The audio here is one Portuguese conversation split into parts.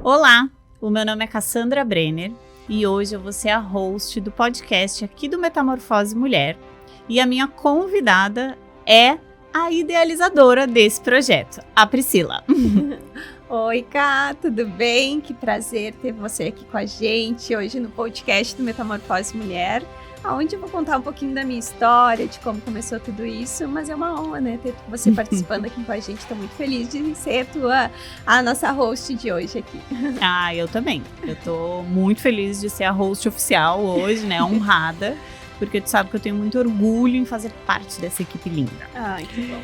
Olá, o meu nome é Cassandra Brenner e hoje eu vou ser a host do podcast aqui do Metamorfose Mulher e a minha convidada é a idealizadora desse projeto, a Priscila. Oi, Cá, tudo bem? Que prazer ter você aqui com a gente hoje no podcast do Metamorfose Mulher, onde eu vou contar um pouquinho da minha história, de como começou tudo isso, mas é uma honra, né, ter você participando aqui com a gente. Estou muito feliz de ser a nossa host de hoje aqui. Ah, eu também. Eu tô muito feliz de ser a host oficial hoje, né, honrada, porque tu sabe que eu tenho muito orgulho em fazer parte dessa equipe linda. Ai, que bom.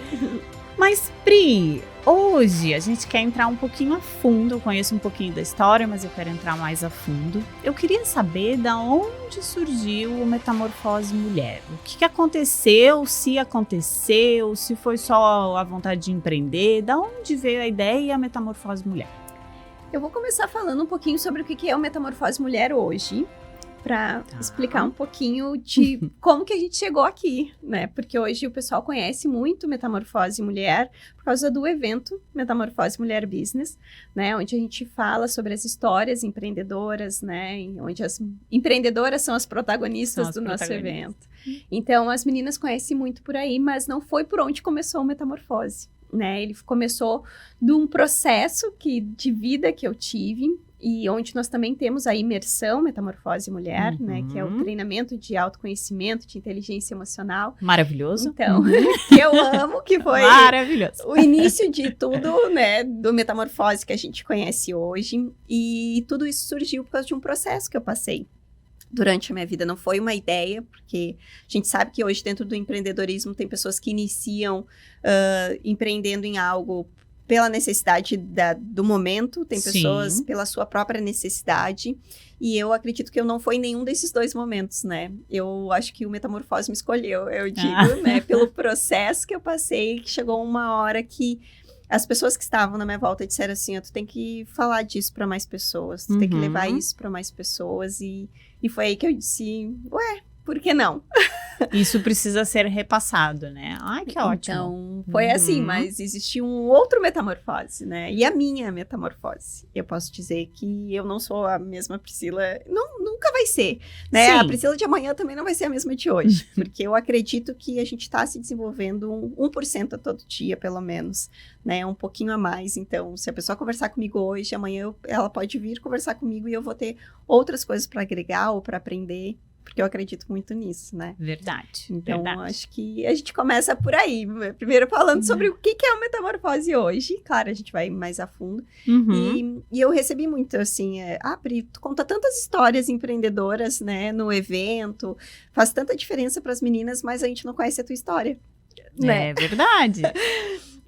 Mas, Pri, hoje a gente quer entrar um pouquinho a fundo. Eu conheço um pouquinho da história, mas eu quero entrar mais a fundo. Eu queria saber da onde surgiu o Metamorfose Mulher. O que aconteceu, se foi só a vontade de empreender, da onde veio a ideia e a Metamorfose Mulher? Eu vou começar falando um pouquinho sobre o que é o Metamorfose Mulher hoje, para explicar um pouquinho de como que a gente chegou aqui, né? Porque hoje o pessoal conhece muito Metamorfose Mulher por causa do evento Metamorfose Mulher Business, né? Onde a gente fala sobre as histórias empreendedoras, né? Onde as empreendedoras são as protagonistas do nosso evento. Então, as meninas conhecem muito por aí, mas não foi por onde começou o Metamorfose, né? Ele começou de um processo de vida que eu tive, e onde nós também temos a imersão Metamorfose Mulher, né, que é o treinamento de autoconhecimento, de inteligência emocional. Maravilhoso. Então, que eu amo, que foi maravilhoso. O início de tudo, né, do Metamorfose que a gente conhece hoje. E tudo isso surgiu por causa de um processo que eu passei durante a minha vida. Não foi uma ideia, porque a gente sabe que hoje dentro do empreendedorismo tem pessoas que iniciam empreendendo em algo pela necessidade do momento, tem pessoas pela sua própria necessidade, e eu acredito que eu não fui em nenhum desses dois momentos, né? Eu acho que o Metamorfose me escolheu, eu digo, né? Pelo processo que eu passei, que chegou uma hora que as pessoas que estavam na minha volta disseram assim, tu tem que falar disso para mais pessoas, tu tem que levar isso para mais pessoas, e foi aí que eu disse, ué, por que não? Isso precisa ser repassado, né? Ai, que ótimo. Então, foi assim, mas existiu um outro Metamorfose, né? E a minha Metamorfose. Eu posso dizer que eu não sou a mesma Priscila, nunca vai ser, né? Sim. A Priscila de amanhã também não vai ser a mesma de hoje, porque eu acredito que a gente está se desenvolvendo 1% a todo dia, pelo menos, né? Um pouquinho a mais. Então, se a pessoa conversar comigo hoje, amanhã ela pode vir conversar comigo e eu vou ter outras coisas para agregar ou para aprender, porque eu acredito muito nisso, né? Verdade. Então, verdade. Acho que a gente começa por aí. Primeiro falando sobre o que é o Metamorfose hoje. Claro, a gente vai mais a fundo. E eu recebi muito, assim, Pri, tu conta tantas histórias empreendedoras, né, no evento, faz tanta diferença para as meninas, mas a gente não conhece a tua história, né? É verdade.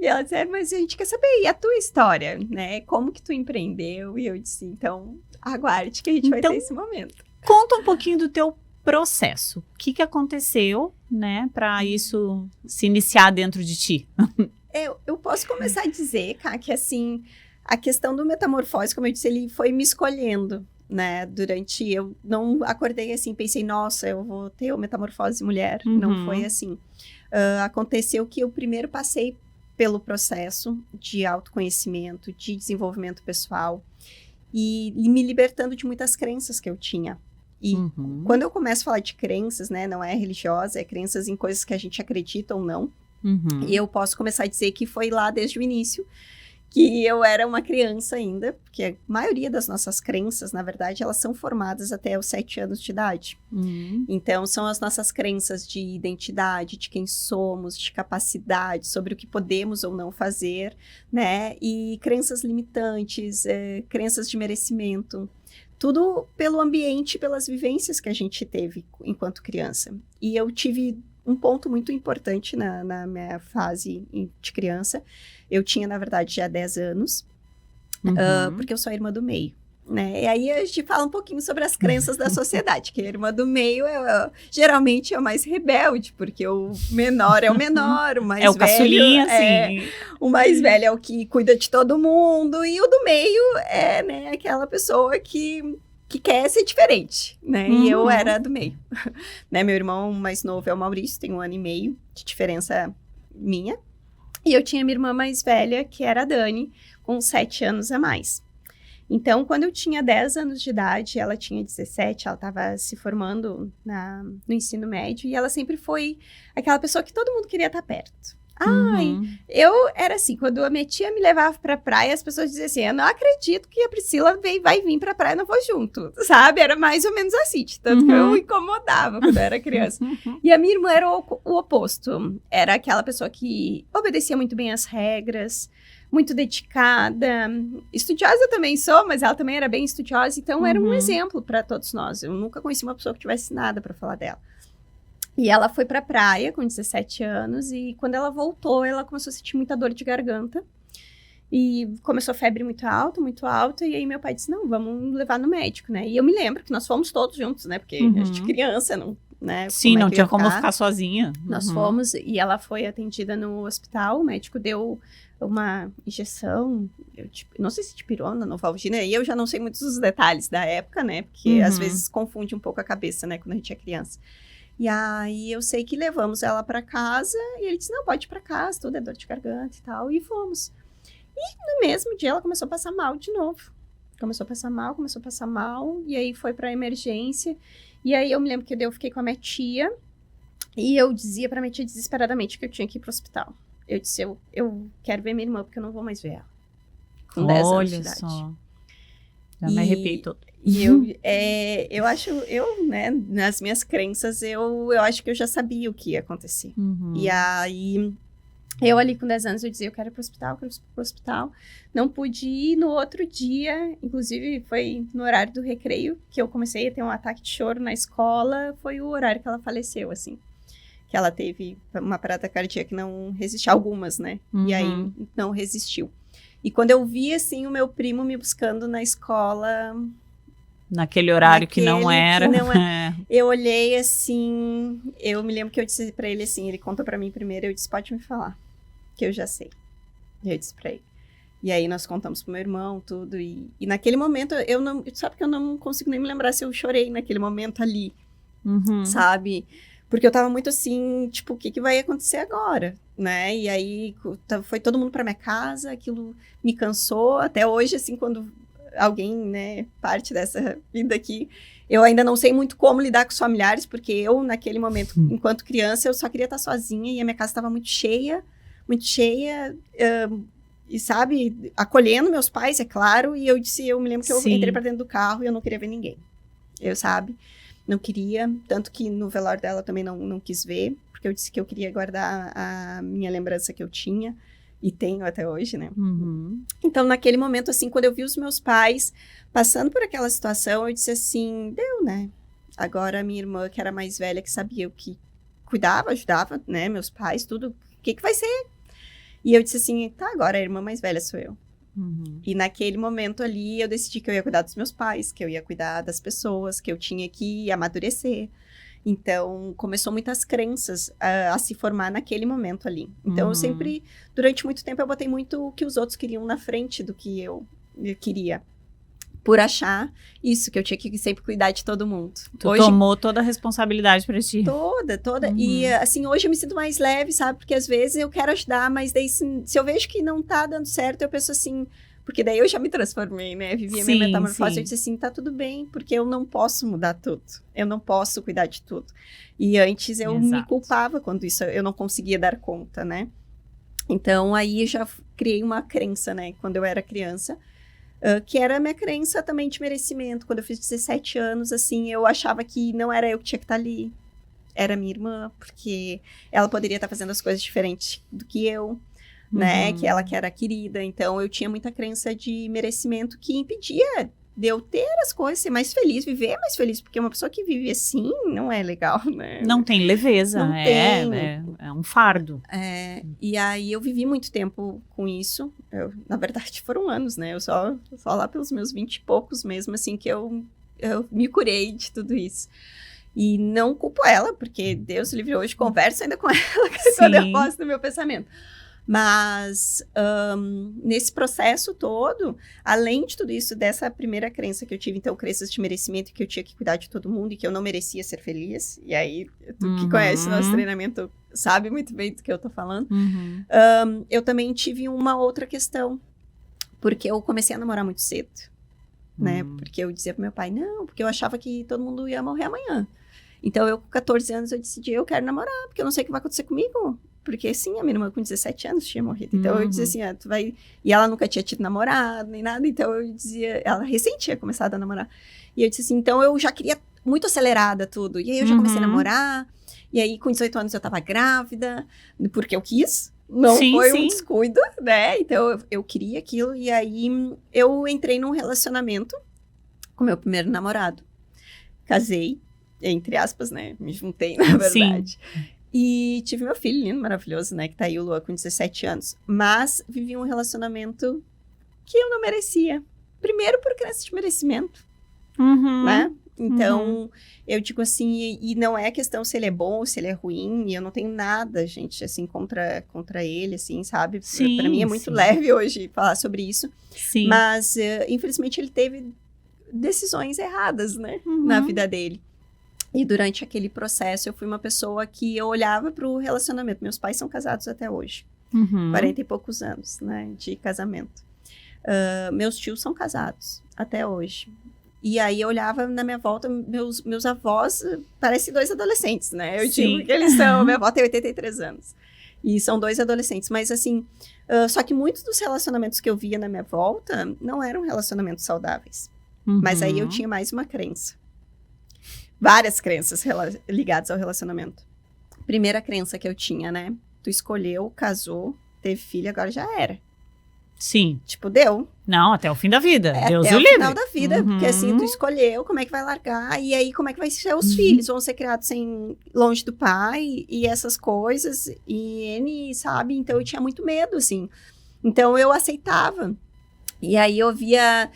E ela disse, mas a gente quer saber, e a tua história, né? Como que tu empreendeu? E eu disse, então, aguarde que a gente vai ter esse momento. Conta um pouquinho do teu processo. O que aconteceu, né, para isso se iniciar dentro de ti? Eu posso começar a dizer, Cá, que assim, a questão do Metamorfose, como eu disse, ele foi me escolhendo, né, eu não acordei assim, pensei, nossa, eu vou ter o Metamorfose Mulher, não foi assim. Aconteceu que eu primeiro passei pelo processo de autoconhecimento, de desenvolvimento pessoal, e me libertando de muitas crenças que eu tinha. E quando eu começo a falar de crenças, né, não é religiosa, é crenças em coisas que a gente acredita ou não. E eu posso começar a dizer que foi lá desde o início, que eu era uma criança ainda, porque a maioria das nossas crenças, na verdade, elas são formadas até os 7 anos de idade. Então, são as nossas crenças de identidade, de quem somos, de capacidade, sobre o que podemos ou não fazer, né? E crenças limitantes, crenças de merecimento. Tudo pelo ambiente, pelas vivências que a gente teve enquanto criança. E eu tive um ponto muito importante na minha fase de criança. Eu tinha, na verdade, já 10 anos, porque eu sou a irmã do meio, né? E aí a gente fala um pouquinho sobre as crenças da sociedade, que a irmã do meio geralmente é o mais rebelde, porque o menor é o menor, o mais velho... É o caçulinha, sim. O mais velho é o que cuida de todo mundo, e o do meio é, né, aquela pessoa que quer ser diferente, né? E eu era do meio. Né? Meu irmão mais novo é o Maurício, tem 1 ano e meio de diferença minha. E eu tinha minha irmã mais velha, que era a Dani, com 7 anos a mais. Então, quando eu tinha 10 anos de idade, ela tinha 17, ela estava se formando no ensino médio, e ela sempre foi aquela pessoa que todo mundo queria estar perto. Ai, eu era assim, quando a minha tia me levava pra praia, as pessoas diziam assim, eu não acredito que a Priscila vai vir pra praia, eu não vou junto, sabe? Era mais ou menos assim, tanto que eu incomodava quando eu era criança. E a minha irmã era o oposto, era aquela pessoa que obedecia muito bem as regras, muito dedicada, estudiosa também sou, mas ela também era bem estudiosa, então era um exemplo para todos nós. Eu nunca conheci uma pessoa que tivesse nada para falar dela. E ela foi pra praia com 17 anos, e quando ela voltou, ela começou a sentir muita dor de garganta. E começou a febre muito alta, e aí meu pai disse, não, vamos levar no médico, né? E eu me lembro que nós fomos todos juntos, né? Porque a gente criança, não, né? Sim, não tinha como ficar sozinha. Nós fomos, e ela foi atendida no hospital, o médico deu uma injeção, não sei se dipirona, Novalgina, e eu já não sei muitos dos detalhes da época, né? Porque às vezes confunde um pouco a cabeça, né? Quando a gente é criança. E aí eu sei que levamos ela pra casa, e ele disse, não, pode ir pra casa, tudo é dor de garganta e tal, e fomos. E no mesmo dia ela começou a passar mal de novo. Começou a passar mal, e aí foi pra emergência. E aí eu me lembro que eu fiquei com a minha tia, e eu dizia pra minha tia desesperadamente que eu tinha que ir pro hospital. Eu disse, eu quero ver minha irmã, porque eu não vou mais ver ela. Com 10 anos de idade. Só. Já me arrepiei todo. E eu acho, né, nas minhas crenças, eu acho que eu já sabia o que ia acontecer. E aí, eu ali com 10 anos, eu dizia, eu quero ir pro hospital. Não pude ir. No outro dia, inclusive foi no horário do recreio, que eu comecei a ter um ataque de choro na escola, foi o horário que ela faleceu, assim. Que ela teve uma parada cardíaca que não resistiu, algumas, né? E aí, não resistiu. E quando eu vi, assim, o meu primo me buscando na escola... Naquele horário que não era. Eu olhei assim, eu me lembro que eu disse pra ele assim, ele contou pra mim primeiro, eu disse, pode me falar, que eu já sei. E eu disse pra ele. E aí nós contamos pro meu irmão, tudo, e naquele momento, sabe que eu não consigo nem me lembrar se eu chorei naquele momento ali, sabe? Porque eu tava muito assim, tipo, o que vai acontecer agora, né? E aí foi todo mundo pra minha casa, aquilo me cansou, até hoje, assim, quando... alguém, né, parte dessa vida aqui, eu ainda não sei muito como lidar com os familiares, porque eu, naquele momento, enquanto criança, eu só queria estar sozinha, e a minha casa estava muito cheia, e sabe, acolhendo meus pais, é claro, e eu me lembro que eu entrei pra dentro do carro e eu não queria ver ninguém, sabe, não queria, tanto que no velório dela também não quis ver, porque eu disse que eu queria guardar a minha lembrança que eu tinha, e tenho até hoje, né? Então, naquele momento, assim, quando eu vi os meus pais passando por aquela situação, eu disse assim, deu, né? Agora a minha irmã, que era mais velha, que sabia o que cuidava, ajudava, né? Meus pais, tudo, o que vai ser? E eu disse assim, tá, agora a irmã mais velha sou eu. E naquele momento ali, eu decidi que eu ia cuidar dos meus pais, que eu ia cuidar das pessoas, que eu tinha que amadurecer. Então, começou muitas crenças a se formar naquele momento ali. Então, eu sempre, durante muito tempo, eu botei muito o que os outros queriam na frente do que eu queria. Por achar isso, que eu tinha que sempre cuidar de todo mundo. Hoje, tomou toda a responsabilidade pra ti. Toda. E, assim, hoje eu me sinto mais leve, sabe? Porque, às vezes, eu quero ajudar, mas daí, se eu vejo que não tá dando certo, eu penso assim... Porque daí eu já me transformei, né? Vivi a minha metamorfose. Eu disse assim, tá tudo bem, porque eu não posso mudar tudo. Eu não posso cuidar de tudo. E antes eu me culpava quando isso eu não conseguia dar conta, né? Então, aí eu já criei uma crença, né? Quando eu era criança, que era a minha crença também de merecimento. Quando eu fiz 17 anos, assim, eu achava que não era eu que tinha que estar ali. Era minha irmã, porque ela poderia estar fazendo as coisas diferentes do que eu. Né, que ela que era querida, então eu tinha muita crença de merecimento que impedia de eu ter as coisas, ser mais feliz, viver mais feliz, porque uma pessoa que vive assim não é legal, né? Não tem leveza, não é um fardo. E aí eu vivi muito tempo com isso, na verdade foram anos, né, eu só lá pelos meus 20 e poucos mesmo, assim, que eu me curei de tudo isso. E não culpo ela, porque Deus livre, hoje converso ainda com ela quando eu posto no meu pensamento. Mas, nesse processo todo, além de tudo isso, dessa primeira crença que eu tive, então, crenças de merecimento, que eu tinha que cuidar de todo mundo e que eu não merecia ser feliz, e aí, tu que conhece o nosso treinamento, sabe muito bem do que eu tô falando, eu também tive uma outra questão, porque eu comecei a namorar muito cedo. né? Porque eu dizia pro meu pai, não, porque eu achava que todo mundo ia morrer amanhã. Então, eu com 14 anos, eu decidi, eu quero namorar, porque eu não sei o que vai acontecer comigo. Porque, sim, a minha irmã com 17 anos tinha morrido. Então, eu dizia assim, tu vai... E ela nunca tinha tido namorado, nem nada. Então, eu dizia... Ela recém tinha começado a namorar. E eu disse assim, então, eu já queria muito acelerada tudo. E aí, eu já comecei a namorar. E aí, com 18 anos, eu tava grávida. Porque eu quis. Não foi um descuido, né? Então, eu queria aquilo. E aí, eu entrei num relacionamento com meu primeiro namorado. Casei. Entre aspas, né? Me juntei, na verdade. Sim. E tive meu filho lindo, maravilhoso, né? Que tá aí, o Lua, com 17 anos. Mas vivi um relacionamento que eu não merecia. Primeiro, por crença de merecimento, né? Então, eu digo assim, e não é questão se ele é bom ou se ele é ruim. E eu não tenho nada, gente, assim, contra ele, assim, sabe? Sim, pra mim é muito leve hoje falar sobre isso. Sim. Mas, infelizmente, ele teve decisões erradas, né? Na vida dele. E durante aquele processo, eu fui uma pessoa que eu olhava para o relacionamento. Meus pais são casados até hoje. 40 e poucos anos, né, de casamento. Meus tios são casados até hoje. E aí, eu olhava na minha volta, meus avós parecem 2 adolescentes, né? Eu digo que eles são... Minha avó tem 83 anos. E são 2 adolescentes. Mas, assim... só que muitos dos relacionamentos que eu via na minha volta não eram relacionamentos saudáveis. Mas aí, eu tinha mais uma crença. Várias crenças ligadas ao relacionamento. Primeira crença que eu tinha, né? Tu escolheu, casou, teve filho, agora já era. Sim. Tipo, deu. Não, até o fim da vida. Deus o livre. Até o final da vida. Porque assim, tu escolheu, como é que vai largar? E aí, como é que vai ser os filhos? Vão ser criados longe do pai e essas coisas. E sabe? Então, eu tinha muito medo, assim. Então, eu aceitava. E aí, eu via...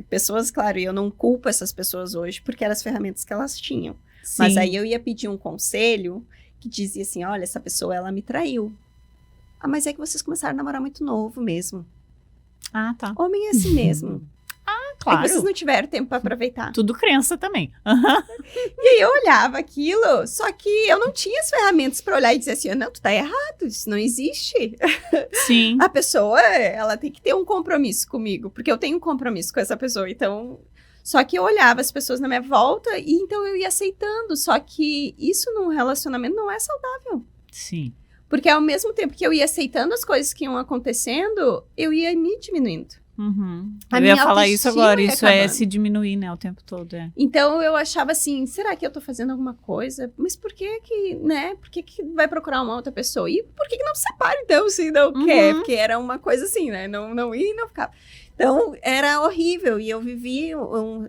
pessoas, claro, e eu não culpo essas pessoas hoje porque eram as ferramentas que elas tinham. Sim. Mas aí eu ia pedir um conselho que dizia assim, olha, essa pessoa, ela me traiu. Ah, mas é que vocês começaram a namorar muito novo mesmo. Ah, tá. Homem é assim mesmo. Claro. É que vocês não tiveram tempo para aproveitar. Tudo crença também. E aí eu olhava aquilo, só que eu não tinha as ferramentas para olhar e dizer assim, não, tu tá errado, isso não existe. Sim. A pessoa, ela tem que ter um compromisso comigo, porque eu tenho um compromisso com essa pessoa, então... Só que eu olhava as pessoas na minha volta e então eu ia aceitando, só que isso num relacionamento não é saudável. Sim. Porque ao mesmo tempo que eu ia aceitando as coisas que iam acontecendo, eu ia me diminuindo. Eu ia falar isso agora, isso é se diminuir, né, o tempo todo. Então, eu achava assim, será que eu tô fazendo alguma coisa? Mas por que né, por que vai procurar uma outra pessoa? E por que não se separa, então, se não quer? Porque era uma coisa assim, né, não ia e não ficava. Então, era horrível, e eu vivi,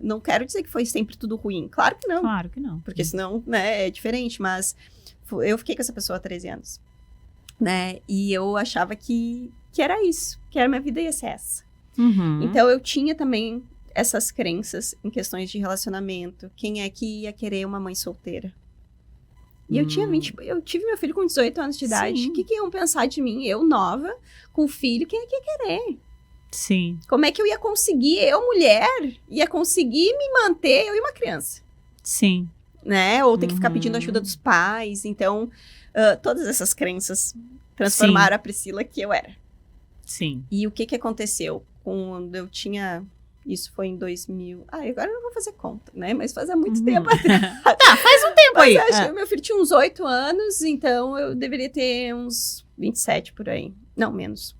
não quero dizer que foi sempre tudo ruim, claro que não. Claro que não. Porque senão, né, é diferente, mas eu fiquei com essa pessoa há 13 anos, né, e eu achava que era isso, que a minha vida ia ser essa. Então, eu tinha também essas crenças em questões de relacionamento. Quem é que ia querer uma mãe solteira? E eu tive meu filho com 18 anos de idade. O que iam pensar de mim? Eu, nova, com filho, quem é que ia querer? Sim. Como é que eu ia conseguir, eu, mulher, ia conseguir me manter, eu e uma criança? Sim. Né? Ou ter que ficar pedindo ajuda dos pais. Então, todas essas crenças transformaram a Priscila que eu era. Sim. E o que aconteceu? Quando eu tinha... Isso foi em 2000... agora eu não vou fazer conta, né? Mas faz há muito tempo atrás. Tá, faz um tempo aí. Acho que meu filho tinha uns 8 anos, então eu deveria ter uns 27 por aí. Não, menos.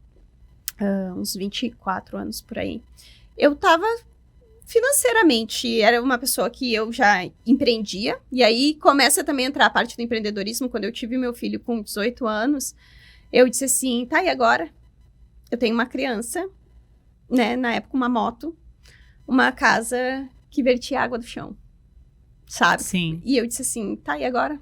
Uns 24 anos por aí. Eu tava financeiramente, era uma pessoa que eu já empreendia. E aí começa também a entrar a parte do empreendedorismo. Quando eu tive meu filho com 18 anos, eu disse assim, tá, e agora? Eu tenho uma criança... né, na época uma moto, uma casa que vertia água do chão, sabe? Sim. E eu disse assim, tá, e agora?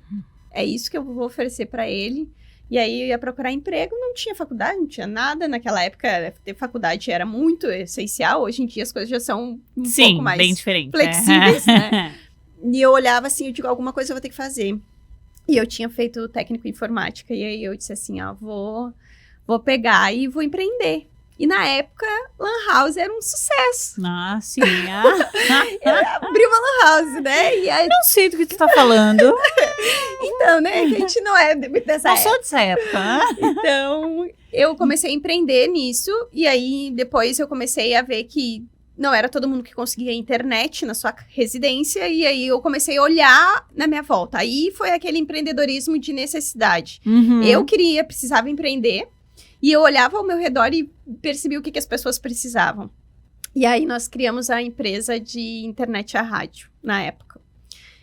É isso que eu vou oferecer pra ele. E aí eu ia procurar emprego, não tinha faculdade, não tinha nada. Naquela época, ter faculdade era muito essencial. Hoje em dia as coisas já são um pouco mais bem diferente, flexíveis, né? E eu olhava assim, eu digo, alguma coisa eu vou ter que fazer. E eu tinha feito técnico em informática. E aí eu disse assim, vou pegar e vou empreender. E na época, Lan House era um sucesso. Ah, sim. Eu abri uma Lan House, né? E aí, Não sei do que tu tá falando. então, né? Que a gente não é dessa Não época. sou dessa época. Então, eu comecei a empreender nisso. E aí, depois eu comecei a ver que não era todo mundo que conseguia internet na sua residência. E aí, eu comecei a olhar na minha volta. Aí, foi aquele empreendedorismo de necessidade. Uhum. Eu precisava empreender. E eu olhava ao meu redor e percebi o que as pessoas precisavam. E aí, nós criamos a empresa de internet a rádio, na época.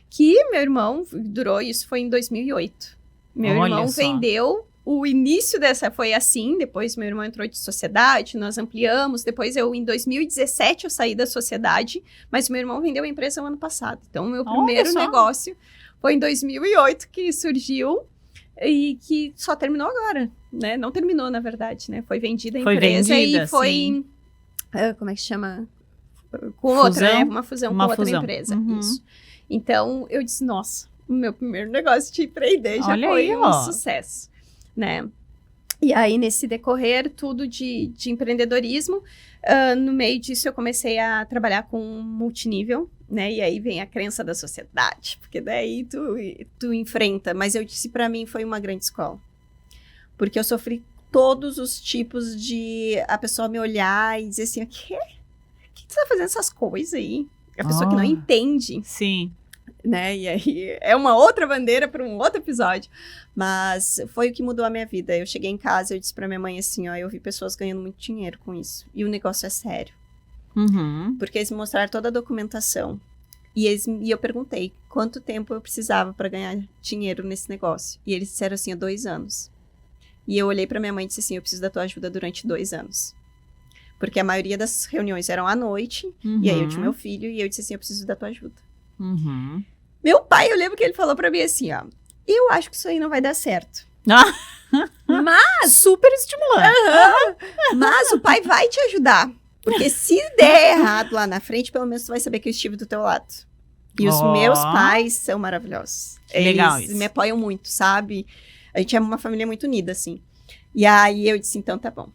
Que meu irmão isso foi em 2008. Meu Olha irmão só. vendeu, o início dessa foi assim, depois meu irmão entrou de sociedade, nós ampliamos, depois em 2017 eu saí da sociedade, mas meu irmão vendeu a empresa no ano passado. Então, o meu Olha primeiro só. negócio foi em 2008 que surgiu e que só terminou agora, né? Não terminou, na verdade, né? Foi vendida a Foi empresa vendida, e foi... sim. como é que chama? Com outra, né? Uma fusão Uma com outra fusão. empresa. Uhum. Isso. Então, eu disse, nossa, o meu primeiro negócio de empreender já Olha foi aí, um ó. sucesso, né? E aí, nesse decorrer, tudo de empreendedorismo, no meio disso eu comecei a trabalhar com multinível, né? E aí vem a crença da sociedade, porque daí tu enfrenta. Mas eu disse, pra mim, foi uma grande escola. Porque eu sofri todos os tipos de a pessoa me olhar e dizer assim, o que tu tá fazendo essas coisas aí? A pessoa que não entende, Sim. né? E aí é uma outra bandeira para um outro episódio. Mas foi o que mudou a minha vida. Eu cheguei em casa e eu disse pra minha mãe assim, ó, eu vi pessoas ganhando muito dinheiro com isso. E o negócio é sério. Uhum. Porque eles me mostraram toda a documentação. E eu perguntei quanto tempo eu precisava para ganhar dinheiro nesse negócio. E eles disseram assim, 2 anos. E eu olhei pra minha mãe e disse assim, eu preciso da tua ajuda durante 2 anos. Porque a maioria das reuniões eram à noite. Uhum. E aí eu tinha meu filho e eu disse assim, eu preciso da tua ajuda. Uhum. Meu pai, eu lembro que ele falou pra mim assim, ó, eu acho que isso aí não vai dar certo. Mas, Super estimulante. mas o pai vai te ajudar. Porque se der errado lá na frente, pelo menos tu vai saber que eu estive do teu lado. E os Ó. meus pais são maravilhosos. Legal Eles isso. me apoiam muito, sabe? A gente é uma família muito unida, assim. E aí eu disse, então tá bom.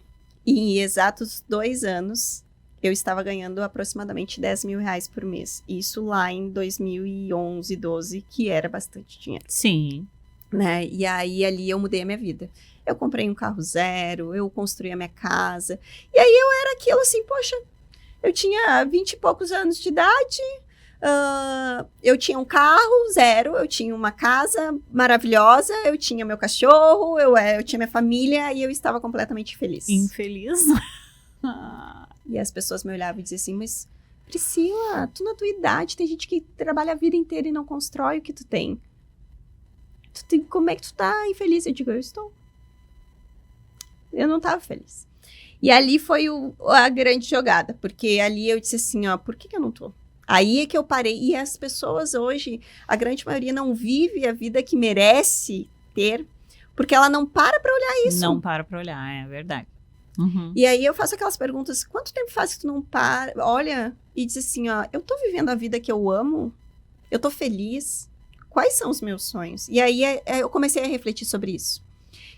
E em exatos 2 anos, eu estava ganhando aproximadamente 10 mil reais por mês. Isso lá em 2011, 12, que era bastante dinheiro, Sim. né? E aí ali eu mudei a minha vida. Eu comprei um carro zero, eu construí a minha casa. E aí eu era aquilo assim, poxa, eu tinha 20 e poucos anos de idade, eu tinha um carro zero, eu tinha uma casa maravilhosa, eu tinha meu cachorro, eu tinha minha família e eu estava completamente feliz. Infeliz. E as pessoas me olhavam e diziam assim, mas Priscila, tu na tua idade, tem gente que trabalha a vida inteira e não constrói o que tu tem. Como é que tu tá infeliz? Eu digo, eu estou. Eu não estava feliz. E ali foi a grande jogada, porque ali eu disse assim, ó, por que eu não tô? Aí é que eu parei. E as pessoas hoje, a grande maioria não vive a vida que merece ter, porque ela não para pra olhar isso. Não para pra olhar, é verdade. Uhum. E aí eu faço aquelas perguntas, quanto tempo faz que tu não para, olha, e diz assim, ó, eu tô vivendo a vida que eu amo? Eu tô feliz? Quais são os meus sonhos? E aí eu comecei a refletir sobre isso.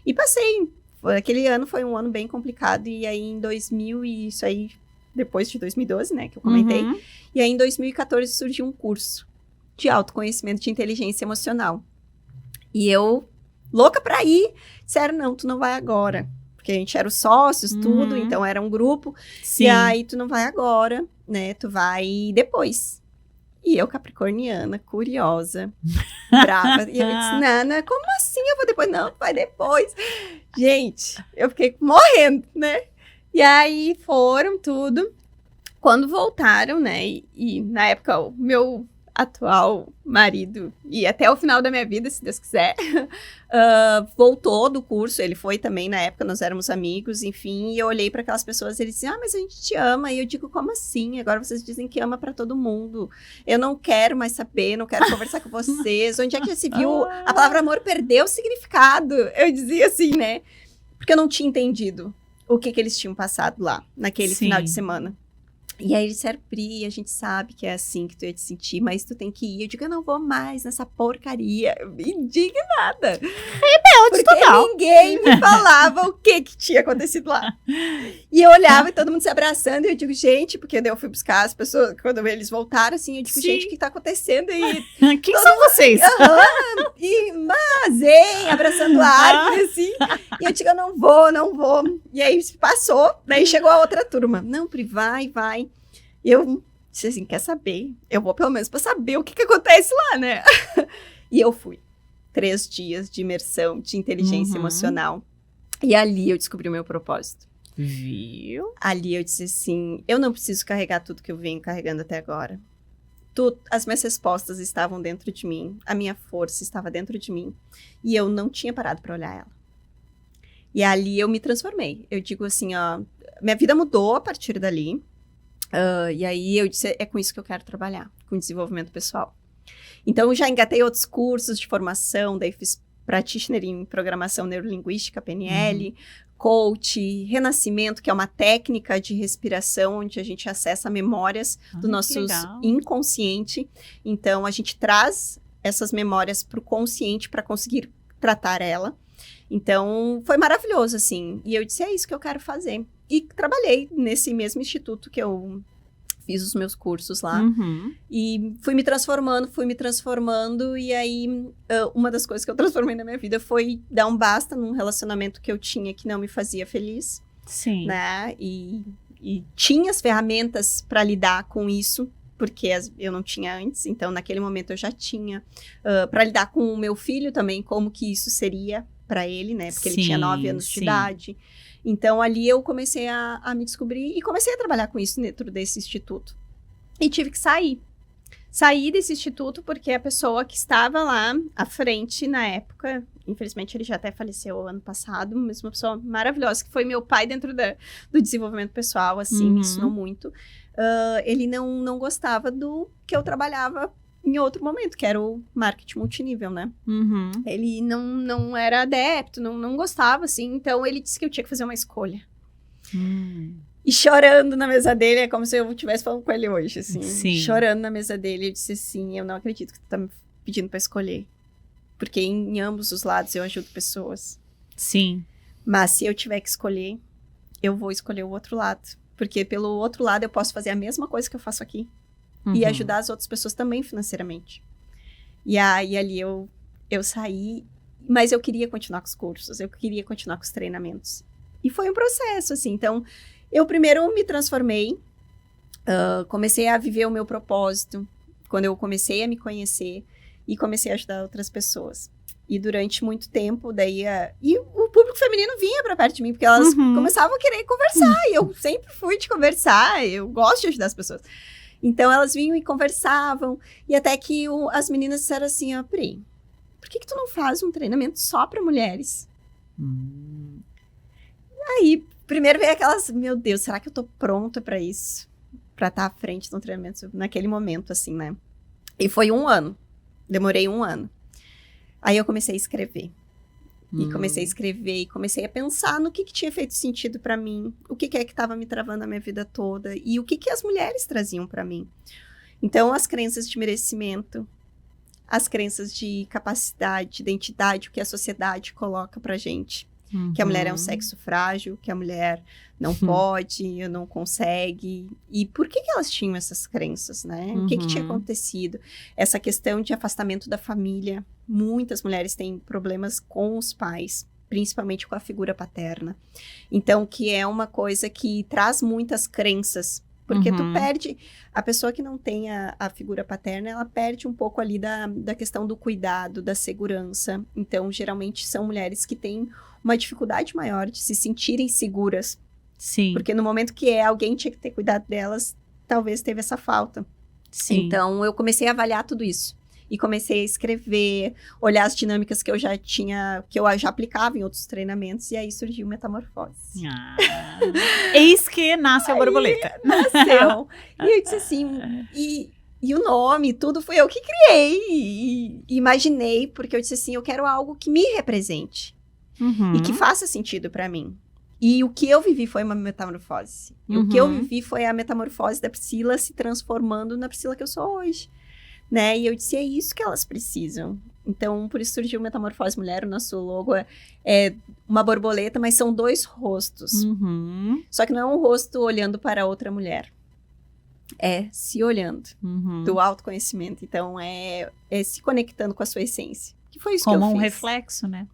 E passei. Aquele ano foi um ano bem complicado. E aí em 2000, e isso aí depois de 2012, né, que eu comentei. Uhum. E aí em 2014 surgiu um curso de autoconhecimento de inteligência emocional. E eu, louca pra ir, disseram, não, tu não vai agora. Porque a gente era os sócios, tudo, Uhum. então era um grupo. Sim. E aí tu não vai agora, né, tu vai depois. E eu, capricorniana, curiosa, brava. E eu disse, Nana, como assim eu vou depois? Não, vai depois. Gente, eu fiquei morrendo, né? E aí foram tudo. Quando voltaram, né? E na época o meu atual marido, e até o final da minha vida, se Deus quiser, voltou do curso. Ele foi também, na época, nós éramos amigos, enfim. E eu olhei para aquelas pessoas e ele disse, mas a gente te ama. E eu digo, como assim? Agora vocês dizem que ama para todo mundo. Eu não quero mais saber, não quero conversar com vocês. Onde é que já se viu? A palavra amor perdeu o significado. Eu dizia assim, né? Porque eu não tinha entendido o que eles tinham passado lá, naquele Sim. final de semana. E aí eles disseram, Pri, a gente sabe que é assim que tu ia te sentir, mas tu tem que ir. Eu digo, eu não vou mais nessa porcaria. Indignada. Porque total. ninguém me falava o que tinha acontecido lá. E eu olhava e todo mundo se abraçando e eu digo, gente, porque daí eu fui buscar as pessoas, quando eles voltaram, assim, eu digo, gente, o que tá acontecendo? E quem são vocês? E mas, abraçando a árvore, assim. E eu digo, eu não vou. E aí passou, daí chegou a outra turma. Não, Pri, vai. E eu disse assim, quer saber? Eu vou pelo menos pra saber o que acontece lá, né? E eu fui. 3 dias de imersão de inteligência emocional. E ali eu descobri o meu propósito. Viu? Ali eu disse assim, eu não preciso carregar tudo que eu venho carregando até agora. As minhas respostas estavam dentro de mim, a minha força estava dentro de mim. E eu não tinha parado para olhar ela. E ali eu me transformei. Eu digo assim, ó, minha vida mudou a partir dali. E aí eu disse, é com isso que eu quero trabalhar, com desenvolvimento pessoal. Então, eu já engatei outros cursos de formação, daí fiz practitioner em programação neurolinguística, PNL, coach, renascimento, que é uma técnica de respiração, onde a gente acessa memórias do nosso inconsciente. Então, a gente traz essas memórias para o consciente para conseguir tratar ela. Então, foi maravilhoso, assim. E eu disse, é isso que eu quero fazer. E trabalhei nesse mesmo instituto que eu fiz os meus cursos lá. E fui me transformando. E aí, uma das coisas que eu transformei na minha vida foi dar um basta num relacionamento que eu tinha que não me fazia feliz. Sim. Né? E tinha as ferramentas para lidar com isso, porque eu não tinha antes. Então, naquele momento, eu já tinha. Para lidar com o meu filho também, como que isso seria para ele, né? Porque ele tinha 9 anos de idade. Então, ali eu comecei a me descobrir e comecei a trabalhar com isso dentro desse instituto. E tive que sair. Saí desse instituto porque a pessoa que estava lá à frente na época, infelizmente ele já até faleceu ano passado, mas uma pessoa maravilhosa, que foi meu pai dentro do desenvolvimento pessoal, assim, me ensinou muito. Ele não gostava do que eu trabalhava em outro momento, que era o marketing multinível, né? Ele não era adepto, não gostava, assim. Então, ele disse que eu tinha que fazer uma escolha. E chorando na mesa dele, é como se eu estivesse falando com ele hoje, assim. Sim. Chorando na mesa dele, eu disse assim, eu não acredito que tu tá me pedindo pra escolher. Porque em ambos os lados eu ajudo pessoas. Sim. Mas se eu tiver que escolher, eu vou escolher o outro lado. Porque pelo outro lado eu posso fazer a mesma coisa que eu faço aqui. E ajudar as outras pessoas também financeiramente. E aí, ali eu saí, mas eu queria continuar com os cursos, eu queria continuar com os treinamentos. E foi um processo, assim. Então, eu primeiro me transformei, comecei a viver o meu propósito, quando eu comecei a me conhecer e comecei a ajudar outras pessoas. E durante muito tempo, daí... E o público feminino vinha pra perto de mim, porque elas começavam a querer conversar. E eu sempre fui de conversar, eu gosto de ajudar as pessoas. Então, elas vinham e conversavam. E até que as meninas disseram assim, ó, Pri, por que tu não faz um treinamento só para mulheres? Aí, primeiro veio aquelas, meu Deus, será que eu tô pronta para isso? Para estar à frente de um treinamento naquele momento, assim, né? E foi 1 ano. Demorei 1 ano. Aí eu comecei a escrever. E comecei a escrever e comecei a pensar no que tinha feito sentido para mim, o que é que estava me travando a minha vida toda e o que as mulheres traziam para mim. Então, as crenças de merecimento, as crenças de capacidade, de identidade, o que a sociedade coloca pra gente. Que a mulher é um sexo frágil, que a mulher não pode, não consegue. E por que elas tinham essas crenças, né? O que tinha acontecido? Essa questão de afastamento da família. Muitas mulheres têm problemas com os pais, principalmente com a figura paterna. Então, que é uma coisa que traz muitas crenças. Porque tu perde... A pessoa que não tem a figura paterna, ela perde um pouco ali da questão do cuidado, da segurança. Então, geralmente, são mulheres que têm uma dificuldade maior de se sentirem seguras. Sim. Porque no momento que alguém tinha que ter cuidado delas, talvez teve essa falta. Sim. Então, eu comecei a avaliar tudo isso. E comecei a escrever, olhar as dinâmicas que eu já tinha, que eu já aplicava em outros treinamentos, e aí surgiu Metamorfose. Eis que nasce a borboleta. Nasceu. E eu disse assim, e o nome, tudo foi eu que criei, e imaginei, porque eu disse assim, eu quero algo que me represente, e que faça sentido pra mim. E o que eu vivi foi uma metamorfose. E o que eu vivi foi a metamorfose da Priscila se transformando na Priscila que eu sou hoje, né? E eu disse, é isso que elas precisam. Então, por isso surgiu Metamorfose Mulher. O nosso logo é uma borboleta, mas são 2 rostos. Só que não é um rosto olhando para outra mulher. É se olhando, do autoconhecimento. Então, é se conectando com a sua essência. Que foi isso que eu fiz. Como um reflexo, né?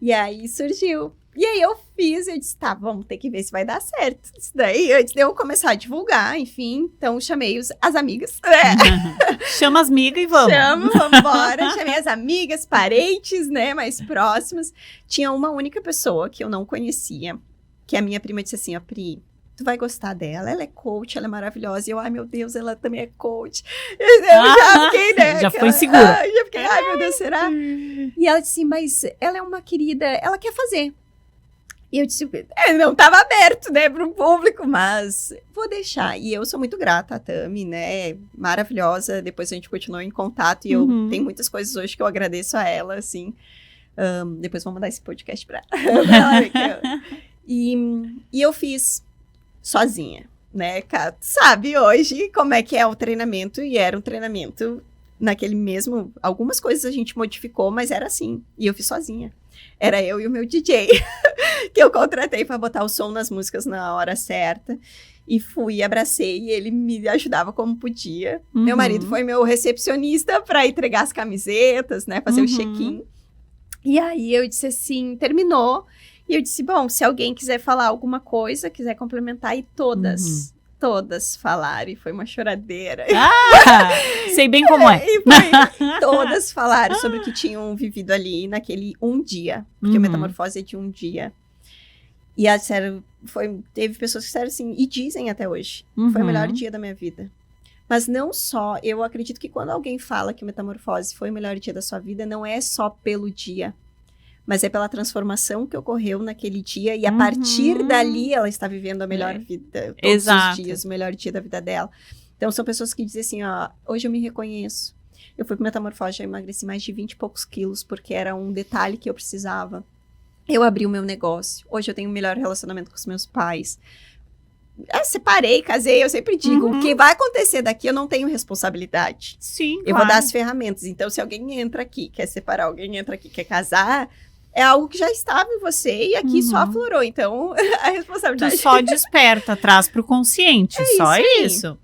E aí surgiu. E aí eu disse, tá, vamos ter que ver se vai dar certo. Isso daí, antes de eu começar a divulgar, enfim. Então, chamei as amigas. Chama as migas e vamos. Vamos embora. Chamei as amigas, parentes, né, mais próximas. Tinha uma única pessoa que eu não conhecia, que a minha prima disse assim, ó, Pri, tu vai gostar dela, ela é coach, ela é maravilhosa. E eu, ai meu Deus, ela também é coach. Eu já fiquei, né? Já foi insegura. Já fiquei, ai meu Deus, será? E ela disse, mas ela é uma querida, ela quer fazer. E eu disse, não estava aberto, né, para o público, mas vou deixar. E eu sou muito grata à Tami, né, maravilhosa. Depois a gente continuou em contato e eu tenho muitas coisas hoje que eu agradeço a ela, assim. Depois vou mandar esse podcast para ela. E eu fiz sozinha, né, sabe hoje como é que é o treinamento. E era um treinamento naquele mesmo... Algumas coisas a gente modificou, mas era assim. E eu fiz sozinha. Era eu e o meu DJ, que eu contratei para botar o som nas músicas na hora certa. E fui, abracei, e ele me ajudava como podia. Meu marido foi meu recepcionista para entregar as camisetas, né? Fazer o check-in. E aí eu disse assim, terminou. E eu disse, bom, se alguém quiser falar alguma coisa, quiser complementar, e todas falaram. E foi uma choradeira. Sei bem como é. Todas falaram sobre o que tinham vivido ali naquele um dia. Porque a metamorfose é de um dia. E elas disseram, teve pessoas que disseram assim, e dizem até hoje, foi o melhor dia da minha vida. Mas não só, eu acredito que quando alguém fala que a metamorfose foi o melhor dia da sua vida, não é só pelo dia. Mas é pela transformação que ocorreu naquele dia. E a partir dali, ela está vivendo a melhor vida. Todos os dias, o melhor dia da vida dela. Então, são pessoas que dizem assim, ó, hoje eu me reconheço. Eu fui para metamorfose, já emagreci mais de 20 e poucos quilos, porque era um detalhe que eu precisava. Eu abri o meu negócio. Hoje eu tenho um melhor relacionamento com os meus pais. Separei, casei, eu sempre digo, o que vai acontecer daqui eu não tenho responsabilidade. Sim, Eu vou dar as ferramentas. Então, se alguém entra aqui, quer separar, alguém entra aqui, quer casar... É algo que já estava em você e aqui só aflorou. Então, a responsabilidade... Tu só desperta, traz pro consciente. Só isso.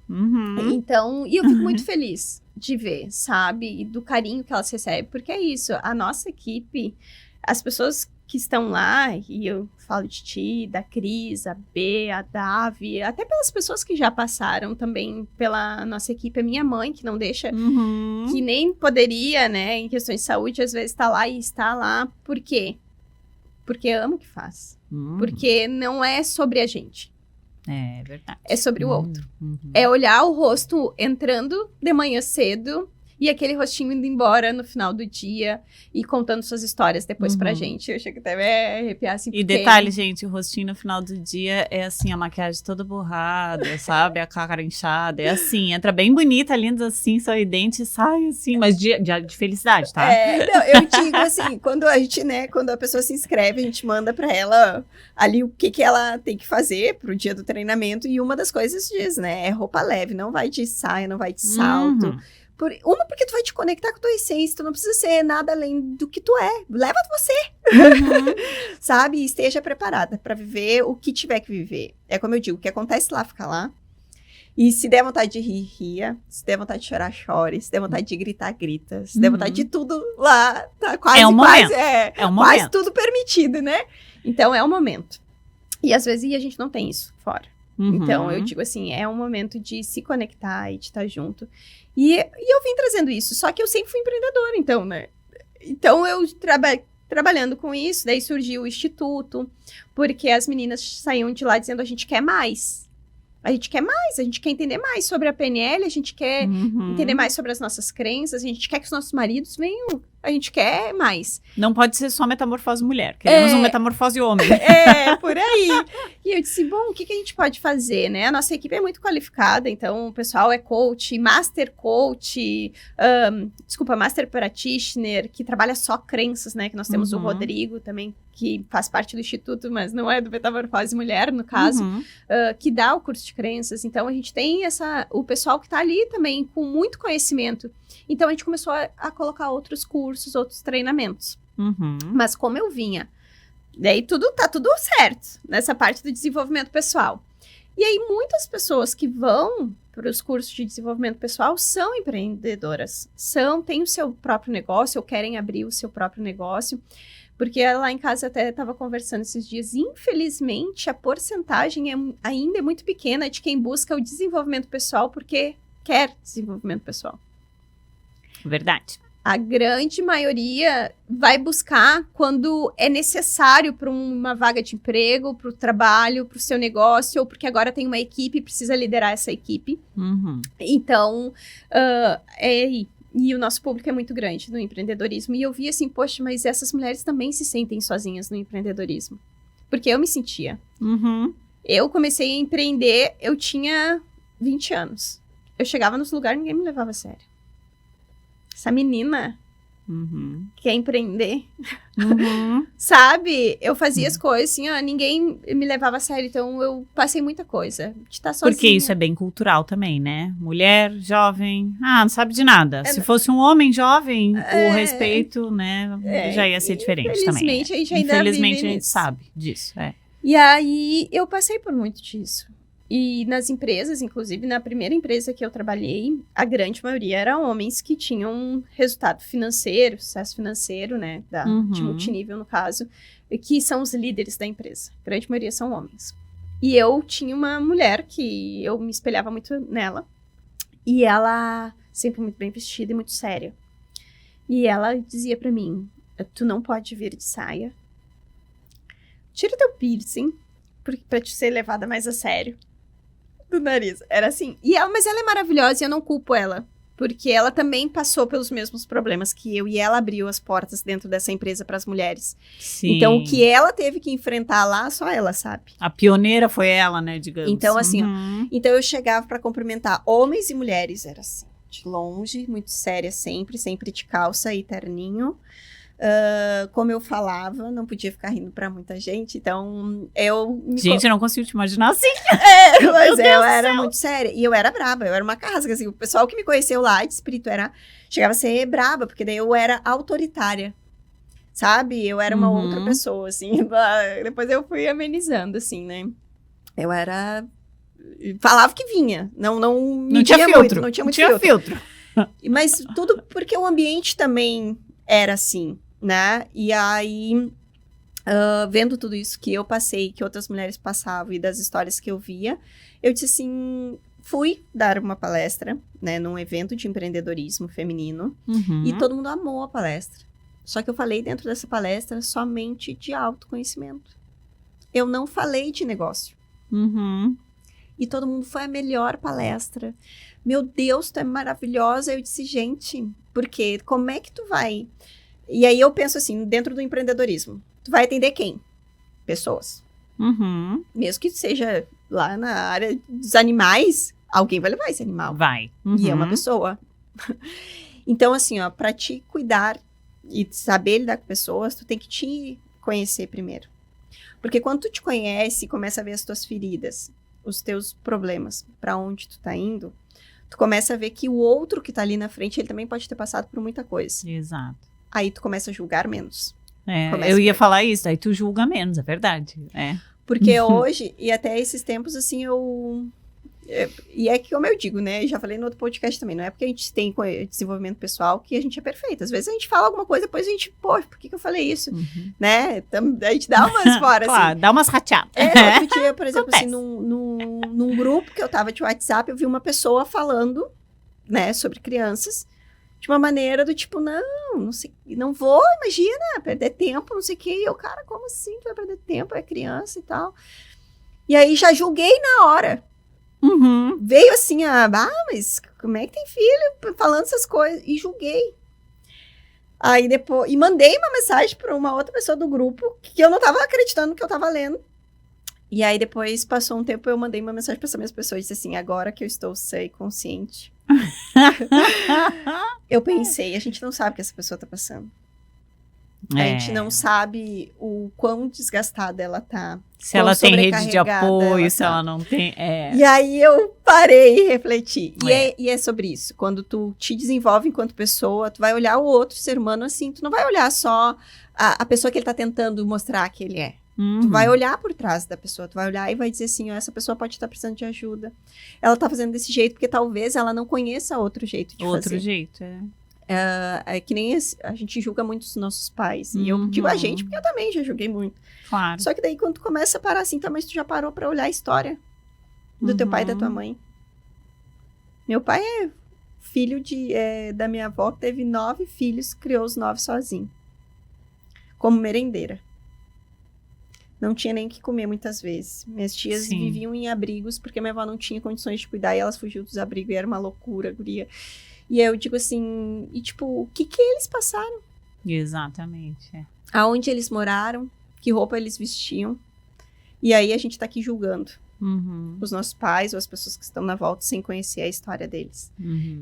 Então, e eu fico muito feliz de ver, sabe? E do carinho que elas recebem. Porque é isso, a nossa equipe, as pessoas que estão lá, e eu falo de ti, da Cris, a B, a Davi, até pelas pessoas que já passaram também pela nossa equipe, a minha mãe, que não deixa, que nem poderia, né, em questões de saúde, às vezes está lá e está lá. Por quê? Porque ama o que faz. Porque não é sobre a gente. É verdade. É sobre o outro. É olhar o rosto entrando de manhã cedo, e aquele rostinho indo embora no final do dia e contando suas histórias depois pra gente. Eu chego até a arrepiar assim. E detalhe, gente, o rostinho no final do dia é assim, a maquiagem toda borrada, sabe? A cara inchada, é assim, entra bem bonita, linda assim, sorridente, sai assim, mas de felicidade, tá? Não, eu digo assim, quando a gente, né, quando a pessoa se inscreve, a gente manda pra ela ali o que ela tem que fazer pro dia do treinamento, e uma das coisas diz, né, é roupa leve, não vai de saia, não vai de salto. Porque tu vai te conectar com a tua essência, tu não precisa ser nada além do que tu é. Leva você, sabe? E esteja preparada para viver o que tiver que viver. É como eu digo, o que acontece lá, fica lá. E se der vontade de rir, ria. Se der vontade de chorar, chore. Se der vontade de gritar, grita. Se der vontade de tudo lá, tá quase, é um quase, momento. É um quase momento. tudo permitido, né? Então, é um momento. E às vezes a gente não tem isso fora. Então, eu digo assim, é um momento de se conectar e de estar junto. E eu vim trazendo isso, só que eu sempre fui empreendedora, então, né? Então, eu trabalhando com isso, daí surgiu o Instituto, porque as meninas saíam de lá dizendo, a gente quer mais. A gente quer mais, a gente quer entender mais sobre a PNL, a gente quer entender mais sobre as nossas crenças, a gente quer que os nossos maridos venham, a gente quer mais. Não pode ser só metamorfose mulher, queremos um metamorfose homem. Por aí. E eu disse, bom, o que a gente pode fazer, né? A nossa equipe é muito qualificada, então o pessoal é coach, master coach, master practitioner, que trabalha só crenças, né? Que nós temos o Rodrigo também, que faz parte do Instituto, mas não é do Metamorfose Mulher, no caso, que dá o curso de crenças. Então, a gente tem o pessoal que tá ali também com muito conhecimento. Então, a gente começou a colocar outros cursos, outros treinamentos. Mas como eu vinha, daí tá tudo certo nessa parte do desenvolvimento pessoal. E aí, muitas pessoas que vão para os cursos de desenvolvimento pessoal são empreendedoras, têm o seu próprio negócio ou querem abrir o seu próprio negócio. Porque lá em casa até estava conversando esses dias, infelizmente a porcentagem ainda é muito pequena de quem busca o desenvolvimento pessoal porque quer desenvolvimento pessoal. Verdade. A grande maioria vai buscar quando é necessário para uma vaga de emprego, para o trabalho, para o seu negócio, ou porque agora tem uma equipe e precisa liderar essa equipe. Então, e o nosso público é muito grande no empreendedorismo. E eu vi assim, poxa, mas essas mulheres também se sentem sozinhas no empreendedorismo. Porque eu me sentia. Eu comecei a empreender, eu tinha 20 anos. Eu chegava nos lugares e ninguém me levava a sério. Essa menina quer empreender, sabe? Eu fazia as coisas assim, ninguém me levava a sério, então eu passei muita coisa. De estar sozinha. Porque isso é bem cultural também, né? Mulher, jovem, não sabe de nada. Se fosse um homem jovem, o respeito, né, já ia ser diferente também. Infelizmente, a gente ainda Infelizmente, a gente sabe disso, E aí, eu passei por muito disso. E nas empresas, inclusive na primeira empresa que eu trabalhei, a grande maioria eram homens que tinham resultado financeiro, sucesso financeiro, né, de multinível no caso, que são os líderes da empresa. A grande maioria são homens. E eu tinha uma mulher que eu me espelhava muito nela, e ela sempre muito bem vestida e muito séria. E ela dizia pra mim, tu não pode vir de saia, tira teu piercing, pra te ser levada mais a sério. Do nariz. Era assim. Mas ela é maravilhosa e eu não culpo ela. Porque ela também passou pelos mesmos problemas que eu. E ela abriu as portas dentro dessa empresa para as mulheres. Sim. Então, o que ela teve que enfrentar lá, só ela sabe. A pioneira foi ela, né, digamos. Então, assim, então eu chegava para cumprimentar homens e mulheres. Era assim, de longe, muito séria sempre de calça e terninho. Como eu falava, não podia ficar rindo pra muita gente, então eu... Gente, eu não consigo te imaginar assim. Mas eu era muito séria, e eu era braba, eu era uma carrasca, assim, o pessoal que me conheceu lá de espírito chegava a ser braba, porque daí eu era autoritária, sabe? Eu era uma outra pessoa, assim, depois eu fui amenizando, assim, né? Eu era... Falava que vinha, não tinha filtro. Muito, não tinha muito filtro. Mas tudo porque o ambiente também era assim, né? E aí, vendo tudo isso que eu passei, que outras mulheres passavam e das histórias que eu via, eu disse assim, fui dar uma palestra, né, num evento de empreendedorismo feminino, e todo mundo amou a palestra. Só que eu falei dentro dessa palestra somente de autoconhecimento. Eu não falei de negócio. E todo mundo, foi a melhor palestra. Meu Deus, tu é maravilhosa. Eu disse, gente, porque como é que tu vai... E aí eu penso assim, dentro do empreendedorismo, tu vai atender quem? Pessoas. Mesmo que seja lá na área dos animais, alguém vai levar esse animal. Vai. E é uma pessoa. Então, assim, ó, pra te cuidar e saber lidar com pessoas, tu tem que te conhecer primeiro. Porque quando tu te conhece e começa a ver as tuas feridas, os teus problemas, pra onde tu tá indo, tu começa a ver que o outro que tá ali na frente, ele também pode ter passado por muita coisa. Exato. Aí tu começa a julgar menos. Eu ia falar isso, aí tu julga menos, é verdade. Porque hoje, e até esses tempos, assim, e é que, como eu digo, né, já falei no outro podcast também, não é porque a gente tem desenvolvimento pessoal que a gente é perfeito. Às vezes a gente fala alguma coisa, depois a gente, por que eu falei isso? Né? A gente dá umas fora, claro, assim. dá umas rateadas. Outro dia, por exemplo, assim, num grupo que eu tava de WhatsApp, eu vi uma pessoa falando, né, sobre crianças, de uma maneira do tipo, não sei, não vou, imagina, perder tempo, não sei o quê. E eu, cara, como assim tu vai perder tempo? É criança e tal. E aí já julguei na hora. Veio assim, mas como é que tem filho falando essas coisas? E julguei. Aí depois, e mandei uma mensagem para uma outra pessoa do grupo que eu não tava acreditando que eu tava lendo. E aí, depois, passou um tempo, eu mandei uma mensagem para essa mesma pessoa e disse assim, agora que eu estou sã e consciente, eu pensei, a gente não sabe o que essa pessoa tá passando. A gente não sabe o quão desgastada ela tá. Se ela tem rede de apoio, se ela não tem... E aí eu parei e refleti. E é sobre isso. Quando tu te desenvolve enquanto pessoa, tu vai olhar o outro ser humano assim. Tu não vai olhar só a pessoa que ele tá tentando mostrar que ele é. Tu vai olhar por trás da pessoa. Tu vai olhar e vai dizer assim, ó, essa pessoa pode estar precisando de ajuda. Ela tá fazendo desse jeito porque talvez ela não conheça outro jeito de fazer. Outro jeito, É que nem a gente julga muito os nossos pais. E eu digo a gente, porque eu também já julguei muito. Claro. Só que daí, quando tu começa a parar assim, tá, mas tu já parou pra olhar a história do teu pai e da tua mãe. Meu pai é filho da minha avó, que teve 9 filhos, criou os 9 sozinho. Como merendeira. Não tinha nem o que comer muitas vezes. Minhas tias viviam em abrigos, porque minha avó não tinha condições de cuidar, e elas fugiam dos abrigos, e era uma loucura, guria. E eu digo assim, e tipo, o que eles passaram? Exatamente. Aonde eles moraram, que roupa eles vestiam. E aí a gente tá aqui julgando os nossos pais ou as pessoas que estão na volta sem conhecer a história deles.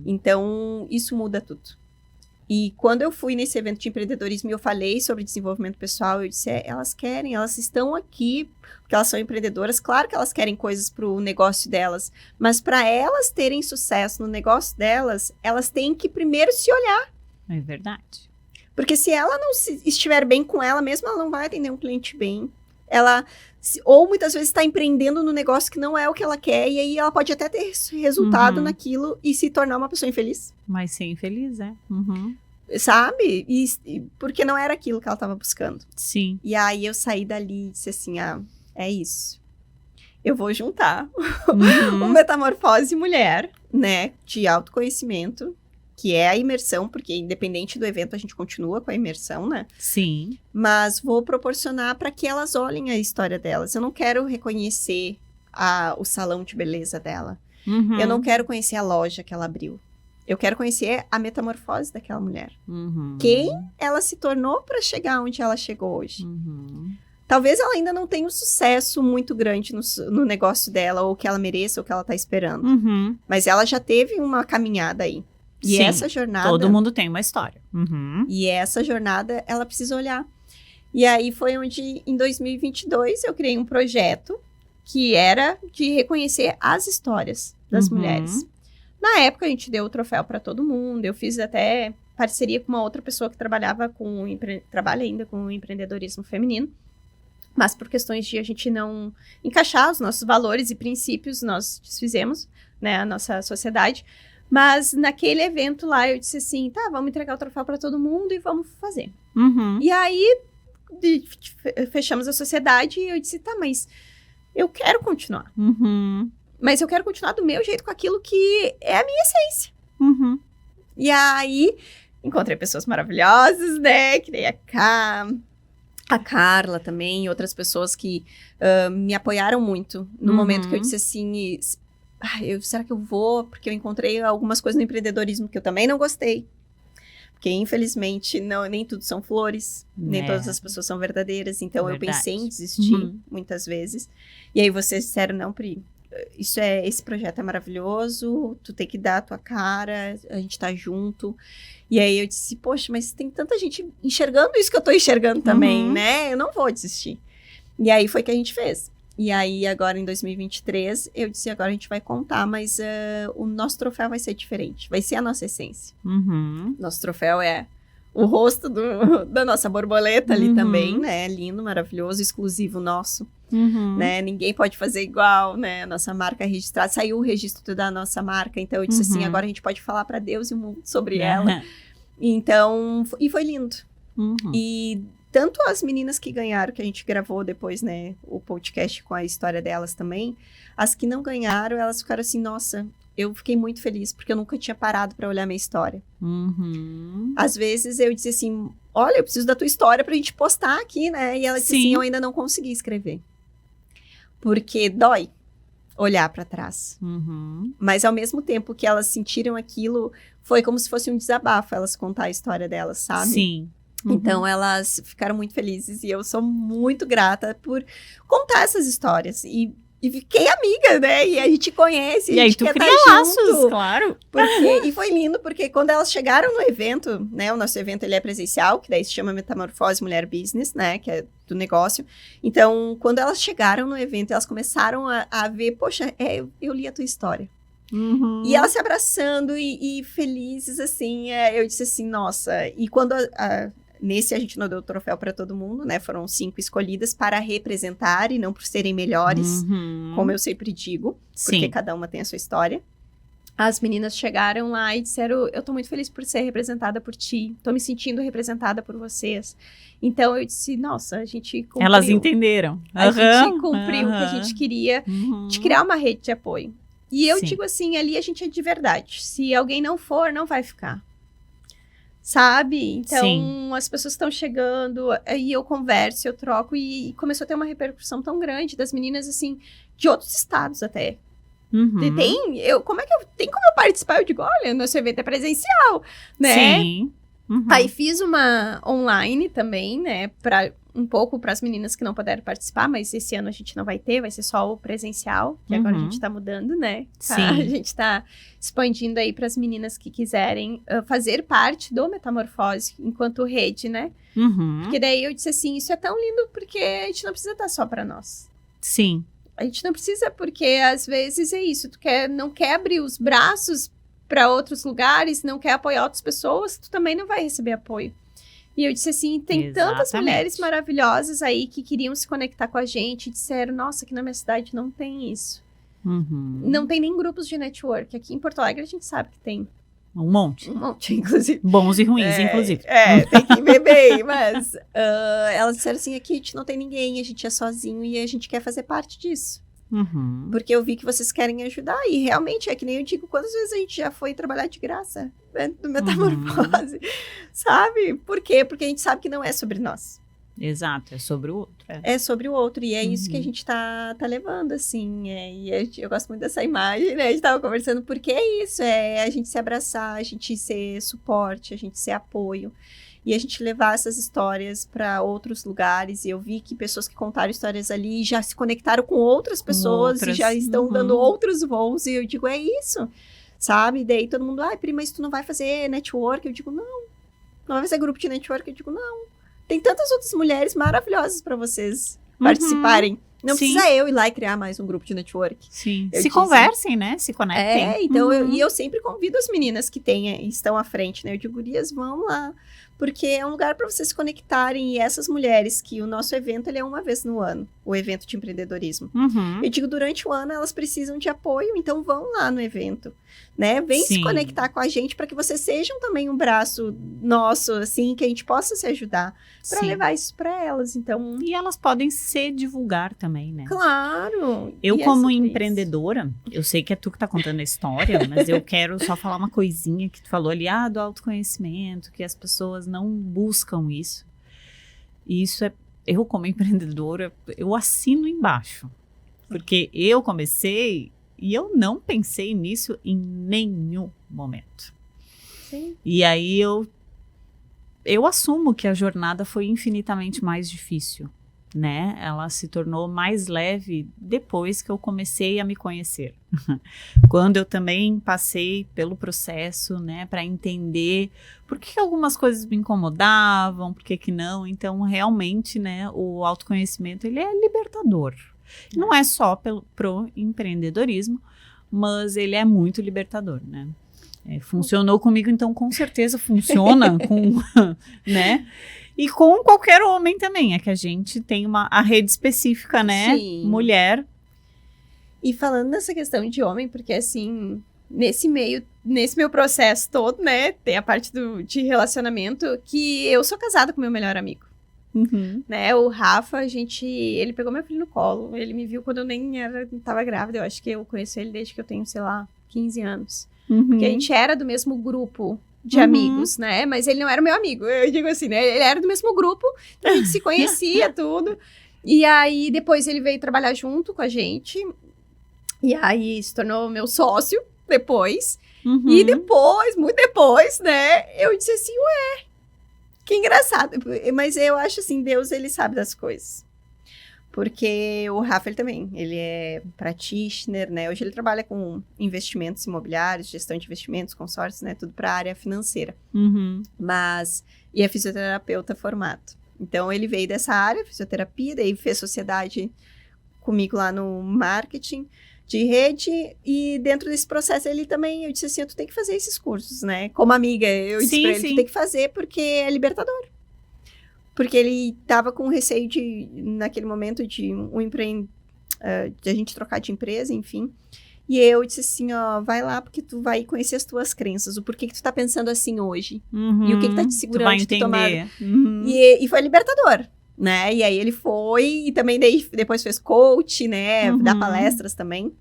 Então, isso muda tudo. E quando eu fui nesse evento de empreendedorismo e eu falei sobre desenvolvimento pessoal, eu disse, elas querem, elas estão aqui porque elas são empreendedoras. Claro que elas querem coisas para o negócio delas, mas para elas terem sucesso no negócio delas, elas têm que primeiro se olhar. É verdade. Porque se ela não estiver bem com ela mesma, ela não vai atender um cliente bem. Ela, ou muitas vezes está empreendendo no negócio que não é o que ela quer, e aí ela pode até ter resultado naquilo e se tornar uma pessoa infeliz. Mas ser infeliz, Sabe? E porque não era aquilo que ela estava buscando. Sim. E aí eu saí dali e disse assim, é isso. Eu vou juntar o Metamorfose Mulher, né, de autoconhecimento, que é a imersão, porque independente do evento a gente continua com a imersão, né? Sim. Mas vou proporcionar para que elas olhem a história delas. Eu não quero reconhecer o salão de beleza dela. Eu não quero conhecer a loja que ela abriu. Eu quero conhecer a metamorfose daquela mulher. Quem ela se tornou para chegar onde ela chegou hoje. Talvez ela ainda não tenha um sucesso muito grande no negócio dela, ou que ela mereça, ou que ela tá esperando. Mas ela já teve uma caminhada aí. E sim, essa jornada... todo mundo tem uma história. E essa jornada, ela precisa olhar. E aí foi onde, em 2022, eu criei um projeto que era de reconhecer as histórias das mulheres. Na época, a gente deu o troféu para todo mundo. Eu fiz até parceria com uma outra pessoa que trabalha ainda com o empreendedorismo feminino. Mas por questões de a gente não encaixar os nossos valores e princípios, nós desfizemos, né, a nossa sociedade. Mas naquele evento lá, eu disse assim, tá, vamos entregar o troféu para todo mundo e vamos fazer. E aí, fechamos a sociedade e eu disse, tá, mas eu quero continuar. Mas eu quero continuar do meu jeito, com aquilo que é a minha essência. E aí, encontrei pessoas maravilhosas, né, que nem a Carla também, e outras pessoas que me apoiaram muito no momento que eu disse assim... será que eu vou? Porque eu encontrei algumas coisas no empreendedorismo que eu também não gostei. Porque, infelizmente, nem tudo são flores. Nem todas as pessoas são verdadeiras. Então, eu pensei em desistir muitas vezes. E aí, vocês disseram, não, Pri, esse projeto é maravilhoso. Tu tem que dar a tua cara. A gente tá junto. E aí, eu disse, poxa, mas tem tanta gente enxergando isso que eu tô enxergando também, né? Eu não vou desistir. E aí, foi que a gente fez. E aí, agora em 2023, eu disse, agora a gente vai contar, mas o nosso troféu vai ser diferente. Vai ser a nossa essência. Nosso troféu é o rosto da nossa borboleta ali também, né? Lindo, maravilhoso, exclusivo nosso. Né? Ninguém pode fazer igual, né? Nossa marca registrada. Saiu o registro da nossa marca, então eu disse assim, agora a gente pode falar para Deus e o mundo sobre ela. Então, e foi lindo. E... tanto as meninas que ganharam, que a gente gravou depois, né, o podcast com a história delas também, as que não ganharam, elas ficaram assim, nossa, eu fiquei muito feliz, porque eu nunca tinha parado para olhar minha história. Às vezes eu dizia assim, olha, eu preciso da tua história pra gente postar aqui, né, e ela disse assim, eu ainda não consegui escrever. Porque dói olhar para trás. Mas ao mesmo tempo que elas sentiram aquilo, foi como se fosse um desabafo, elas contar a história delas, sabe? Sim. Então, elas ficaram muito felizes e eu sou muito grata por contar essas histórias. E fiquei amiga, né? E a gente conhece. E a aí gente tu quer cria tá laços, junto. claro. E foi lindo, porque quando elas chegaram no evento, né? O nosso evento, ele é presencial, que daí se chama Metamorfose Mulher Business, né? Que é do negócio. Então, quando elas chegaram no evento, elas começaram a ver, poxa, eu li a tua história. E elas se abraçando e felizes, assim, eu disse assim, nossa. E quando nesse a gente não deu o troféu para todo mundo, né? Foram 5 escolhidas para representar e não por serem melhores, como eu sempre digo, porque cada uma tem a sua história. As meninas chegaram lá e disseram, eu tô muito feliz por ser representada por ti, tô me sentindo representada por vocês. Então eu disse, nossa, a gente cumpriu. Elas entenderam. A gente cumpriu o que a gente queria, de criar uma rede de apoio. E eu digo assim, ali a gente é de verdade. Se alguém não for, não vai ficar. Sabe? Então, as pessoas estão chegando, e eu converso, eu troco, e começou a ter uma repercussão tão grande das meninas, assim, de outros estados até. Como eu participar? Eu digo, olha, nosso evento é presencial, né? Sim. Aí fiz uma online também, né, um pouco para as meninas que não puderam participar, mas esse ano a gente não vai ter, vai ser só o presencial, que agora a gente tá mudando, né? Sim. A gente tá expandindo aí para as meninas que quiserem fazer parte do Metamorfose enquanto rede, né? Porque daí eu disse assim, isso é tão lindo porque a gente não precisa estar só para nós. Sim. A gente não precisa, porque às vezes é isso, não quer abrir os braços para outros lugares, não quer apoiar outras pessoas, tu também não vai receber apoio. E eu disse assim, tem tantas mulheres maravilhosas aí que queriam se conectar com a gente e disseram, nossa, aqui na minha cidade não tem isso. Não tem nem grupos de network. Aqui em Porto Alegre a gente sabe que tem. Um monte, inclusive. Bons e ruins, inclusive. Tem que ver bem, mas elas disseram assim, aqui a gente não tem ninguém, a gente é sozinho e a gente quer fazer parte disso. Porque eu vi que vocês querem ajudar e realmente é que nem eu digo, quantas vezes a gente já foi trabalhar de graça, né, no Metamorfose, sabe? Por quê? Porque a gente sabe que não é sobre nós. Exato, é sobre o outro. É sobre o outro, e é isso que a gente tá levando, assim, eu gosto muito dessa imagem, né, a gente tava conversando, porque é isso, a gente se abraçar, a gente ser suporte, a gente ser apoio, e a gente levar essas histórias para outros lugares, e eu vi que pessoas que contaram histórias ali já se conectaram com outras pessoas, e já estão dando outros voos, e eu digo, é isso, sabe? E daí todo mundo, prima, mas tu não vai fazer network? Eu digo, não vai fazer grupo de network? Eu digo, não. Tem tantas outras mulheres maravilhosas para vocês participarem. Não precisa eu ir lá e criar mais um grupo de network. Sim. Conversem, né? Se conectem. Então, eu sempre convido as meninas que estão à frente, né? Eu digo, gurias, vão lá. Porque é um lugar para vocês se conectarem. E essas mulheres, que o nosso evento, ele é uma vez no ano. O evento de empreendedorismo. Eu digo, durante o ano, elas precisam de apoio. Então, vão lá no evento, né? Vem se conectar com a gente para que vocês sejam também um braço nosso, assim, que a gente possa se ajudar para levar isso para elas. Então... E elas podem se divulgar também, né? Claro! Eu, como empreendedora, eu sei que é tu que tá contando a história, mas eu quero só falar uma coisinha que tu falou ali, do autoconhecimento, que as pessoas não buscam isso. E isso eu como empreendedora, eu assino embaixo. Porque eu comecei e eu não pensei nisso em nenhum momento. Sim. E aí eu assumo que a jornada foi infinitamente mais difícil, né? Ela se tornou mais leve depois que eu comecei a me conhecer. Quando eu também passei pelo processo, né, para entender por que algumas coisas me incomodavam, por que não. Então, realmente, né, o autoconhecimento, ele é libertador. Não é só pro empreendedorismo, mas ele é muito libertador, né? Funcionou comigo, então com certeza funciona com, né? E com qualquer homem também, é que a gente tem a rede específica, né? Sim. Mulher. E falando nessa questão de homem, porque assim, nesse meu processo todo, né? Tem a parte de relacionamento, que eu sou casada com meu melhor amigo. Né, o Rafa, ele pegou meu filho no colo, ele me viu quando eu nem tava grávida, eu acho que eu conheço ele desde que eu tenho, sei lá, 15 anos. Porque a gente era do mesmo grupo de amigos, né, mas ele não era meu amigo, eu digo assim, né, ele era do mesmo grupo, então a gente se conhecia, tudo, e aí depois ele veio trabalhar junto com a gente, e aí se tornou meu sócio depois, e depois, muito depois, né, eu disse assim, Que engraçado. Mas eu acho assim, Deus, ele sabe das coisas. Porque o Rafa, ele também, ele é practitioner, né? Hoje ele trabalha com investimentos imobiliários, gestão de investimentos, consórcios, né? Tudo para a área financeira. E é fisioterapeuta formado. Então, ele veio dessa área, fisioterapia, daí fez sociedade comigo lá no marketing de rede. E dentro desse processo, ele também, eu disse assim, tu tem que fazer esses cursos, né? Como amiga, eu disse pra ele, tu tem que fazer porque é libertador. Porque ele tava com receio de, naquele momento, de de a gente trocar de empresa, enfim. E eu disse assim, ó, vai lá porque tu vai conhecer as tuas crenças, o porquê que tu tá pensando assim hoje. E o que tá te segurando tu vai de tu entender. tomar... E foi libertador, né? E aí ele foi, e também depois fez coach, né? Dá palestras também.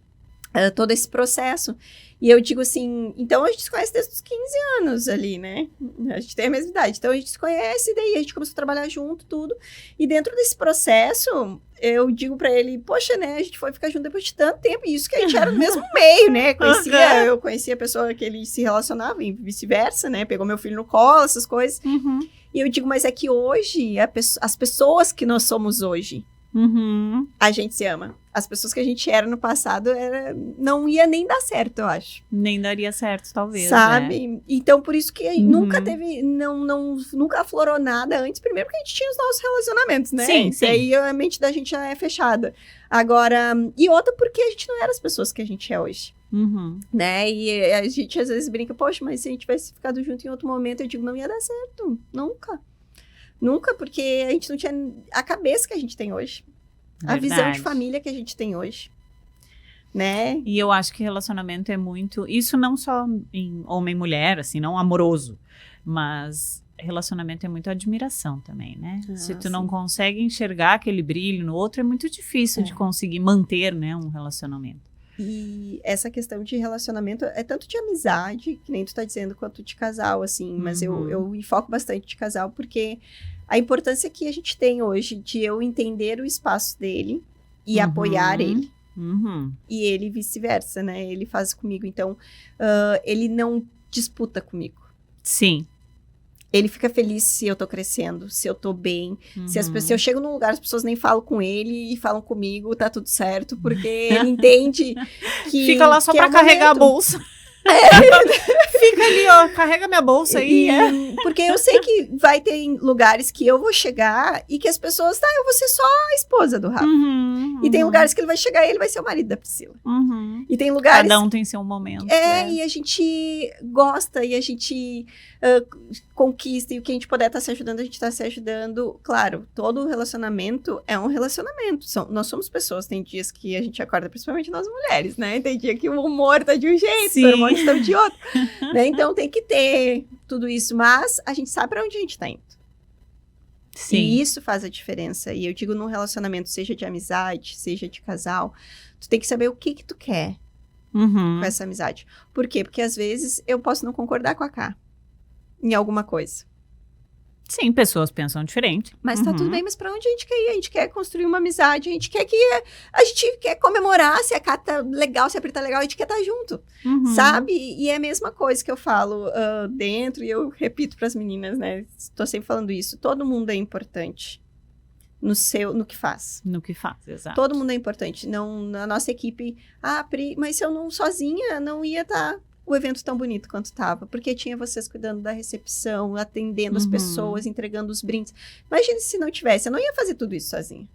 Todo esse processo. E eu digo assim, então a gente se conhece desde os 15 anos ali, né? A gente tem a mesma idade. Então a gente se conhece, daí a gente começou a trabalhar junto, tudo. E dentro desse processo, eu digo pra ele, poxa, né? A gente foi ficar junto depois de tanto tempo. E isso que a gente era no mesmo meio, né? Eu conhecia a pessoa que ele se relacionava e vice-versa, né? Pegou meu filho no colo, essas coisas. E eu digo, mas é que hoje, as pessoas que nós somos hoje, a gente se ama. As pessoas que a gente era no passado não ia nem dar certo, eu acho. Nem daria certo, talvez. Sabe? Então, por isso que nunca teve, nunca aflorou nada antes. Primeiro porque a gente tinha os nossos relacionamentos, né? Sim. E aí a mente da gente já é fechada. Agora, e outra porque a gente não era as pessoas que a gente é hoje. Né? E a gente às vezes brinca, poxa, mas se a gente tivesse ficado junto em outro momento, eu digo, não ia dar certo. Nunca. Nunca, porque a gente não tinha a cabeça que a gente tem hoje. A visão de família que a gente tem hoje, né? E eu acho que relacionamento é muito... Isso não só em homem e mulher, assim, não amoroso. Mas relacionamento é muito admiração também, né? Se tu não consegue enxergar aquele brilho no outro, é muito difícil de conseguir manter, né, um relacionamento. E essa questão de relacionamento é tanto de amizade, que nem tu tá dizendo, quanto de casal, assim. Mas eu enfoco bastante de casal, porque... A importância que a gente tem hoje de eu entender o espaço dele e apoiar ele. E ele vice-versa, né? Ele faz comigo. Então, ele não disputa comigo. Sim. Ele fica feliz se eu tô crescendo, se eu tô bem. Se eu chego num lugar, as pessoas nem falam com ele e falam comigo, tá tudo certo. Porque ele entende que... Fica lá só pra carregar a bolsa. Fica ali, ó, carrega minha bolsa aí. Porque eu sei que vai ter lugares que eu vou chegar e que as pessoas, eu vou ser só a esposa do Rafa. E tem lugares que ele vai chegar e ele vai ser o marido da Priscila. E tem lugares... Cada um tem seu momento. E a gente gosta e a gente conquista, e o que a gente puder estar se ajudando, a gente está se ajudando. Claro, todo relacionamento é um relacionamento. Nós somos pessoas, tem dias que a gente acorda, principalmente nós mulheres, né? Tem dia que o humor tá de um jeito, os hormônios estão de outro. Né? Então tem que ter tudo isso, mas a gente sabe para onde a gente tá indo. Sim. E isso faz a diferença. E eu digo, num relacionamento, seja de amizade, seja de casal, tu tem que saber o que tu quer com essa amizade. Por quê? Porque às vezes eu posso não concordar com a Ká em alguma coisa. Sim, pessoas pensam diferente. Mas tá tudo bem, mas pra onde a gente quer ir? A gente quer construir uma amizade, a gente quer comemorar, se a Ká tá legal, se a Pri tá legal, a gente quer estar junto, sabe? E é a mesma coisa que eu falo dentro, e eu repito pras meninas, né? Tô sempre falando isso, todo mundo é importante no que faz. No que faz, exato. Todo mundo é importante. Não, na nossa equipe, Pri, mas se eu não sozinha, não ia estar... o evento tão bonito quanto tava, porque tinha vocês cuidando da recepção, atendendo as pessoas, entregando os brindes. Imagina se não tivesse, eu não ia fazer tudo isso sozinha,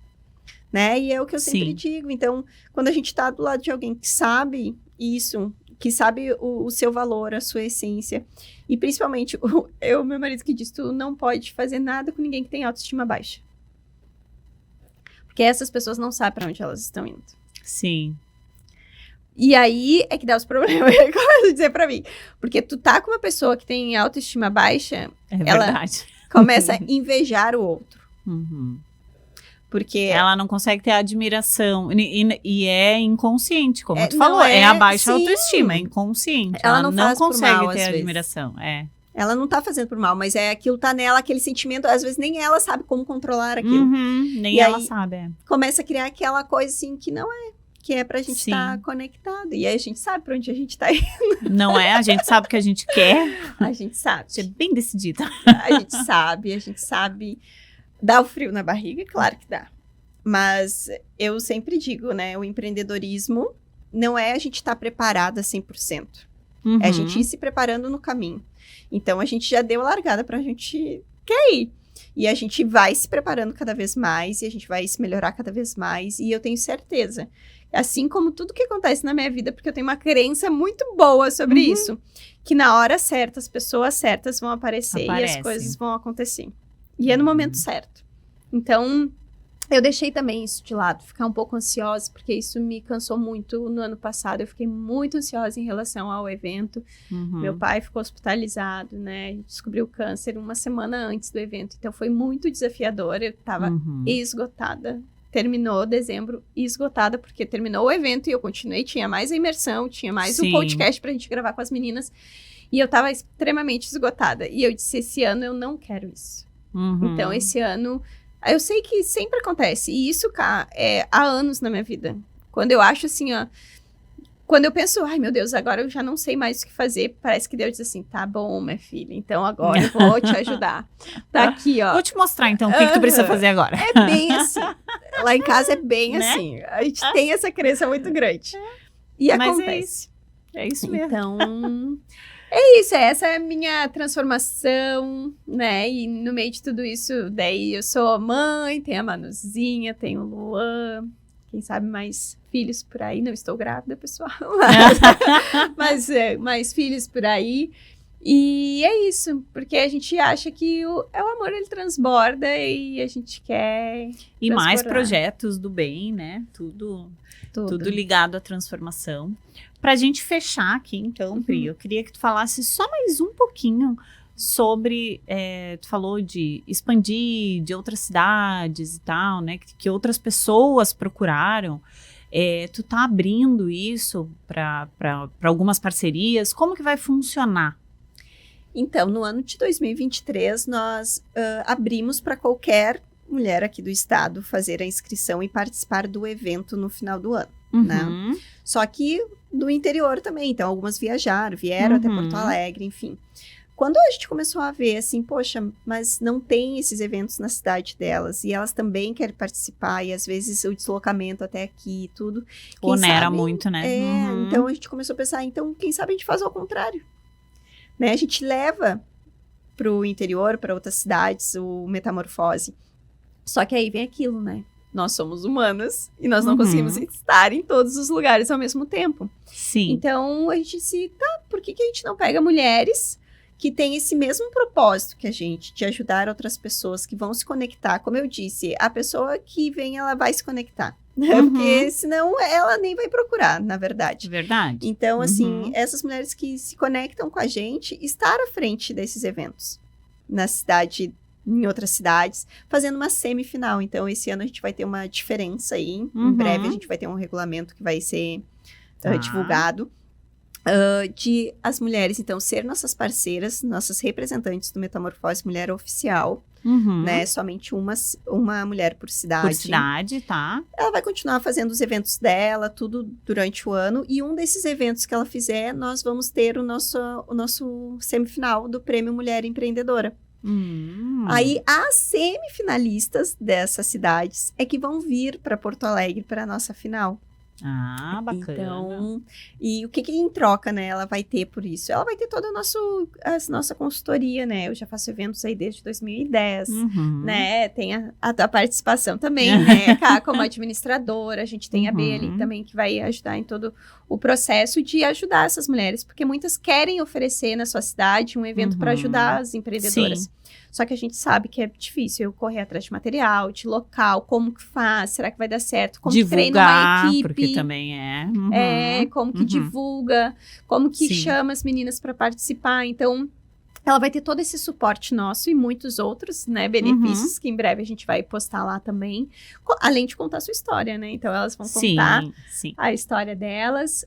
né? E é o que eu sempre digo. Então, quando a gente tá do lado de alguém que sabe isso, que sabe o seu valor, a sua essência, e principalmente, meu marido que diz, tu não pode fazer nada com ninguém que tem autoestima baixa. Porque essas pessoas não sabem para onde elas estão indo. Sim. E aí é que dá os problemas, começa a dizer pra mim. Porque tu tá com uma pessoa que tem autoestima baixa, ela começa a invejar o outro. Porque... ela não consegue ter admiração. E é inconsciente, como tu falou. É a baixa autoestima, é inconsciente. Ela não consegue ter admiração. Ela não tá fazendo por mal, mas aquilo tá nela, aquele sentimento, às vezes nem ela sabe como controlar aquilo. Nem ela sabe. Começa a criar aquela coisa assim que não é. que é pra gente Sim. estar conectado. E aí a gente sabe pra onde a gente tá indo. Não é? A gente sabe o que a gente quer. A gente sabe. Você é bem decidida. A gente sabe. Dá o frio na barriga? Claro que dá. Mas eu sempre digo, né? O empreendedorismo não é a gente estar preparada 100%. Uhum. É a gente ir se preparando no caminho. Então, a gente já deu a largada pra gente quer ir. E a gente vai se preparando cada vez mais, e a gente vai se melhorar cada vez mais. E eu tenho certeza, assim como tudo que acontece na minha vida, porque eu tenho uma crença muito boa sobre isso, que na hora certa, as pessoas certas vão aparecer e as coisas vão acontecer. E é no momento certo. Então, eu deixei também isso de lado, ficar um pouco ansiosa, porque isso me cansou muito no ano passado. Eu fiquei muito ansiosa em relação ao evento. Uhum. Meu pai ficou hospitalizado, né? Descobriu câncer uma semana antes do evento. Então, foi muito desafiador. Eu tava esgotada. Terminou dezembro esgotada, porque terminou o evento e eu continuei. Tinha mais a imersão, tinha mais um podcast pra gente gravar com as meninas. E eu tava extremamente esgotada. E eu disse, esse ano eu não quero isso. Então, esse ano... Eu sei que sempre acontece, e isso, cá, há anos na minha vida. Quando eu acho assim, ó... Quando eu penso, ai meu Deus, agora eu já não sei mais o que fazer, parece que Deus diz assim, tá bom, minha filha, então agora eu vou te ajudar. Tá aqui, ó. Vou te mostrar, então, o que tu precisa fazer agora. É bem assim. Lá em casa é bem Né? assim. A gente tem essa crença muito grande. E Mas acontece. É isso mesmo. Então... É isso, essa é a minha transformação, né? E no meio de tudo isso, daí eu sou mãe, tenho a Manuzinha, tenho o Luan, quem sabe mais filhos por aí. Não estou grávida, pessoal, mas mais filhos por aí. E é isso, porque a gente acha que o amor, ele transborda e a gente quer E mais transbordar. projetos do bem, né? Tudo ligado à transformação. Pra gente fechar aqui, então, Pri, eu queria que tu falasse só mais um pouquinho sobre, tu falou de expandir de outras cidades e tal, né? Que outras pessoas procuraram. Tu tá abrindo isso para algumas parcerias. Como que vai funcionar? Então, no ano de 2023, nós abrimos para qualquer mulher aqui do estado fazer a inscrição e participar do evento no final do ano. Né? Só que do interior também, então algumas vieram até Porto Alegre, enfim. Quando a gente começou a ver assim, poxa, mas não tem esses eventos na cidade delas, e elas também querem participar, e às vezes o deslocamento até aqui e tudo. Onera muito, né? Então a gente começou a pensar, então quem sabe a gente faz ao contrário. Né? A gente leva para o interior, para outras cidades, o Metamorfose. Só que aí vem aquilo, né? Nós somos humanas e nós não conseguimos estar em todos os lugares ao mesmo tempo. Sim. Então, a gente disse, tá, por que a gente não pega mulheres que têm esse mesmo propósito que a gente, de ajudar outras pessoas que vão se conectar? Como eu disse, a pessoa que vem, ela vai se conectar. Porque senão ela nem vai procurar, na verdade. Verdade. Então, assim, essas mulheres que se conectam com a gente, estar à frente desses eventos na cidade, em outras cidades, fazendo uma semifinal. Então, esse ano a gente vai ter uma diferença aí. Em breve a gente vai ter um regulamento que vai ser divulgado. De as mulheres, então, ser nossas parceiras, nossas representantes do Metamorfose Mulher Oficial. Né? Somente uma mulher por cidade. Por cidade, tá. Ela vai continuar fazendo os eventos dela, tudo durante o ano. E um desses eventos que ela fizer, nós vamos ter o nosso semifinal do Prêmio Mulher Empreendedora. Aí, as semifinalistas dessas cidades é que vão vir para Porto Alegre para a nossa final. Ah, bacana. Então, e o que em troca, né, ela vai ter por isso? Ela vai ter toda a nossa consultoria, né? Eu já faço eventos aí desde 2010, né? Tem a participação também, né? Como administradora, a gente tem a B ali também que vai ajudar em todo o processo de ajudar essas mulheres, porque muitas querem oferecer na sua cidade um evento para ajudar as empreendedoras. Sim. Só que a gente sabe que é difícil eu correr atrás de material, de local, como que faz, será que vai dar certo, como divulgar, que treina uma equipe. Porque também é. Como que divulga, como que chama as meninas para participar. Então, ela vai ter todo esse suporte nosso e muitos outros, né, benefícios que em breve a gente vai postar lá também, além de contar a sua história, né? Então, elas vão contar a história delas.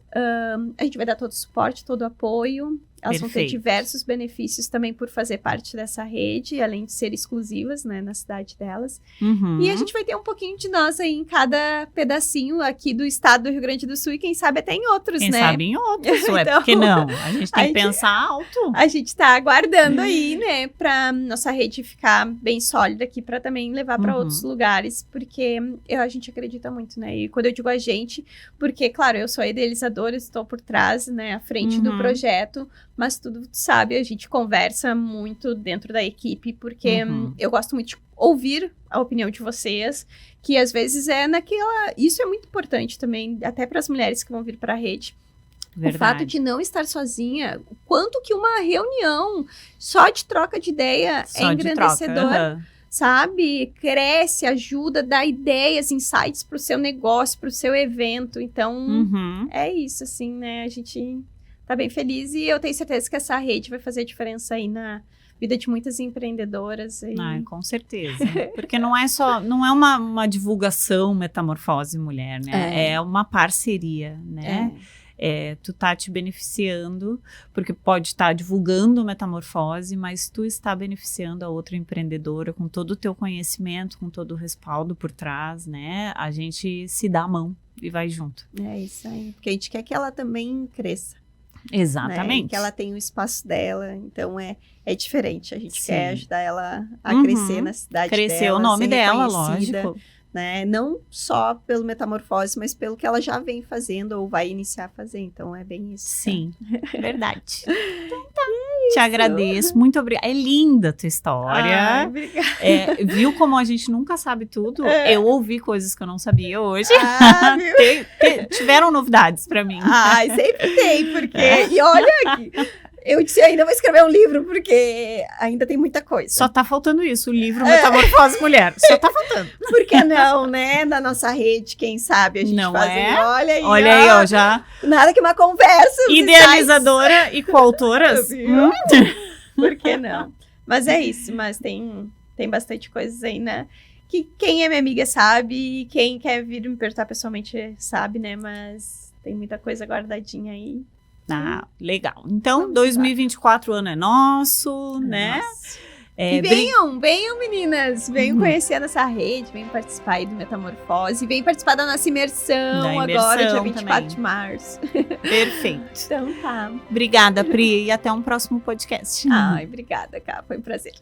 A gente vai dar todo o suporte, todo o apoio. Elas vão ter Perfeito. diversos benefícios também por fazer parte dessa rede, além de ser exclusivas, né, na cidade delas. Uhum. E a gente vai ter um pouquinho de nós aí em cada pedacinho aqui do estado do Rio Grande do Sul e quem sabe até em outros, Quem né? sabe em outros, ué, Então, por que não? A gente tem a que pensar alto. A gente tá aguardando aí, né, pra nossa rede ficar bem sólida aqui, pra também levar pra Uhum. outros lugares, porque a gente acredita muito, né? E quando eu digo a gente, porque, claro, eu sou a idealizadora, estou por trás, né, à frente do Uhum. projeto, mas tudo, tu sabe, a gente conversa muito dentro da equipe, porque Uhum. eu gosto muito de ouvir a opinião de vocês, que às vezes é naquela... Isso é muito importante também, até para as mulheres que vão vir para a rede. Verdade. O fato de não estar sozinha, o quanto que uma reunião só de troca de ideia Só é de engrandecedor, troca. Aham. sabe? Cresce, ajuda, dá ideias, insights para o seu negócio, para o seu evento. Então, Uhum. é isso, assim, né? A gente tá bem feliz e eu tenho certeza que essa rede vai fazer diferença aí na vida de muitas empreendedoras. E... Ai, com certeza. Porque não é uma divulgação Metamorfose Mulher, né? É uma parceria, né? Tu tá te beneficiando, porque pode estar divulgando Metamorfose, mas tu está beneficiando a outra empreendedora com todo o teu conhecimento, com todo o respaldo por trás, né? A gente se dá a mão e vai junto. É isso aí. Porque a gente quer que ela também cresça. Exatamente. Né? Que ela tenha o espaço dela. Então, é diferente. A gente Sim. quer ajudar ela a Uhum. crescer na cidade dela. Crescer o nome ser dela, reconhecida, lógico. Né? Não só pelo Metamorfose, mas pelo que ela já vem fazendo ou vai iniciar a fazer. Então, é bem isso. Sim, verdade. Então tá. Te agradeço, muito obrigada. É linda a tua história. Ai, obrigada. Viu como a gente nunca sabe tudo? Eu ouvi coisas que eu não sabia hoje. Viu? Tiveram novidades pra mim. Ai, sempre tem, porque... E olha aqui, eu disse, ainda vou escrever um livro, porque ainda tem muita coisa. Só tá faltando isso, o livro Metamorfose Mulher. Só tá faltando. Por que não, né? Na nossa rede, quem sabe a gente Não faz. é? Olha aí, Olha aí, já. Nada que uma conversa. os Idealizadora e coautoras. Viu? Por que não? Mas é isso, mas tem bastante coisas aí, né? Que quem é minha amiga sabe, quem quer vir me perguntar pessoalmente sabe, né? Mas tem muita coisa guardadinha aí. Ah, legal. Então, Vamos 2024 ano é nosso, né? Nossa. É, E venham, meninas, venham conhecer a nossa rede, venham participar aí do Metamorfose, venham participar da nossa imersão, agora, dia 24 também. de março. Perfeito. Então tá. Obrigada, Pri, e até um próximo podcast. Ai, obrigada, Cá, foi um prazer.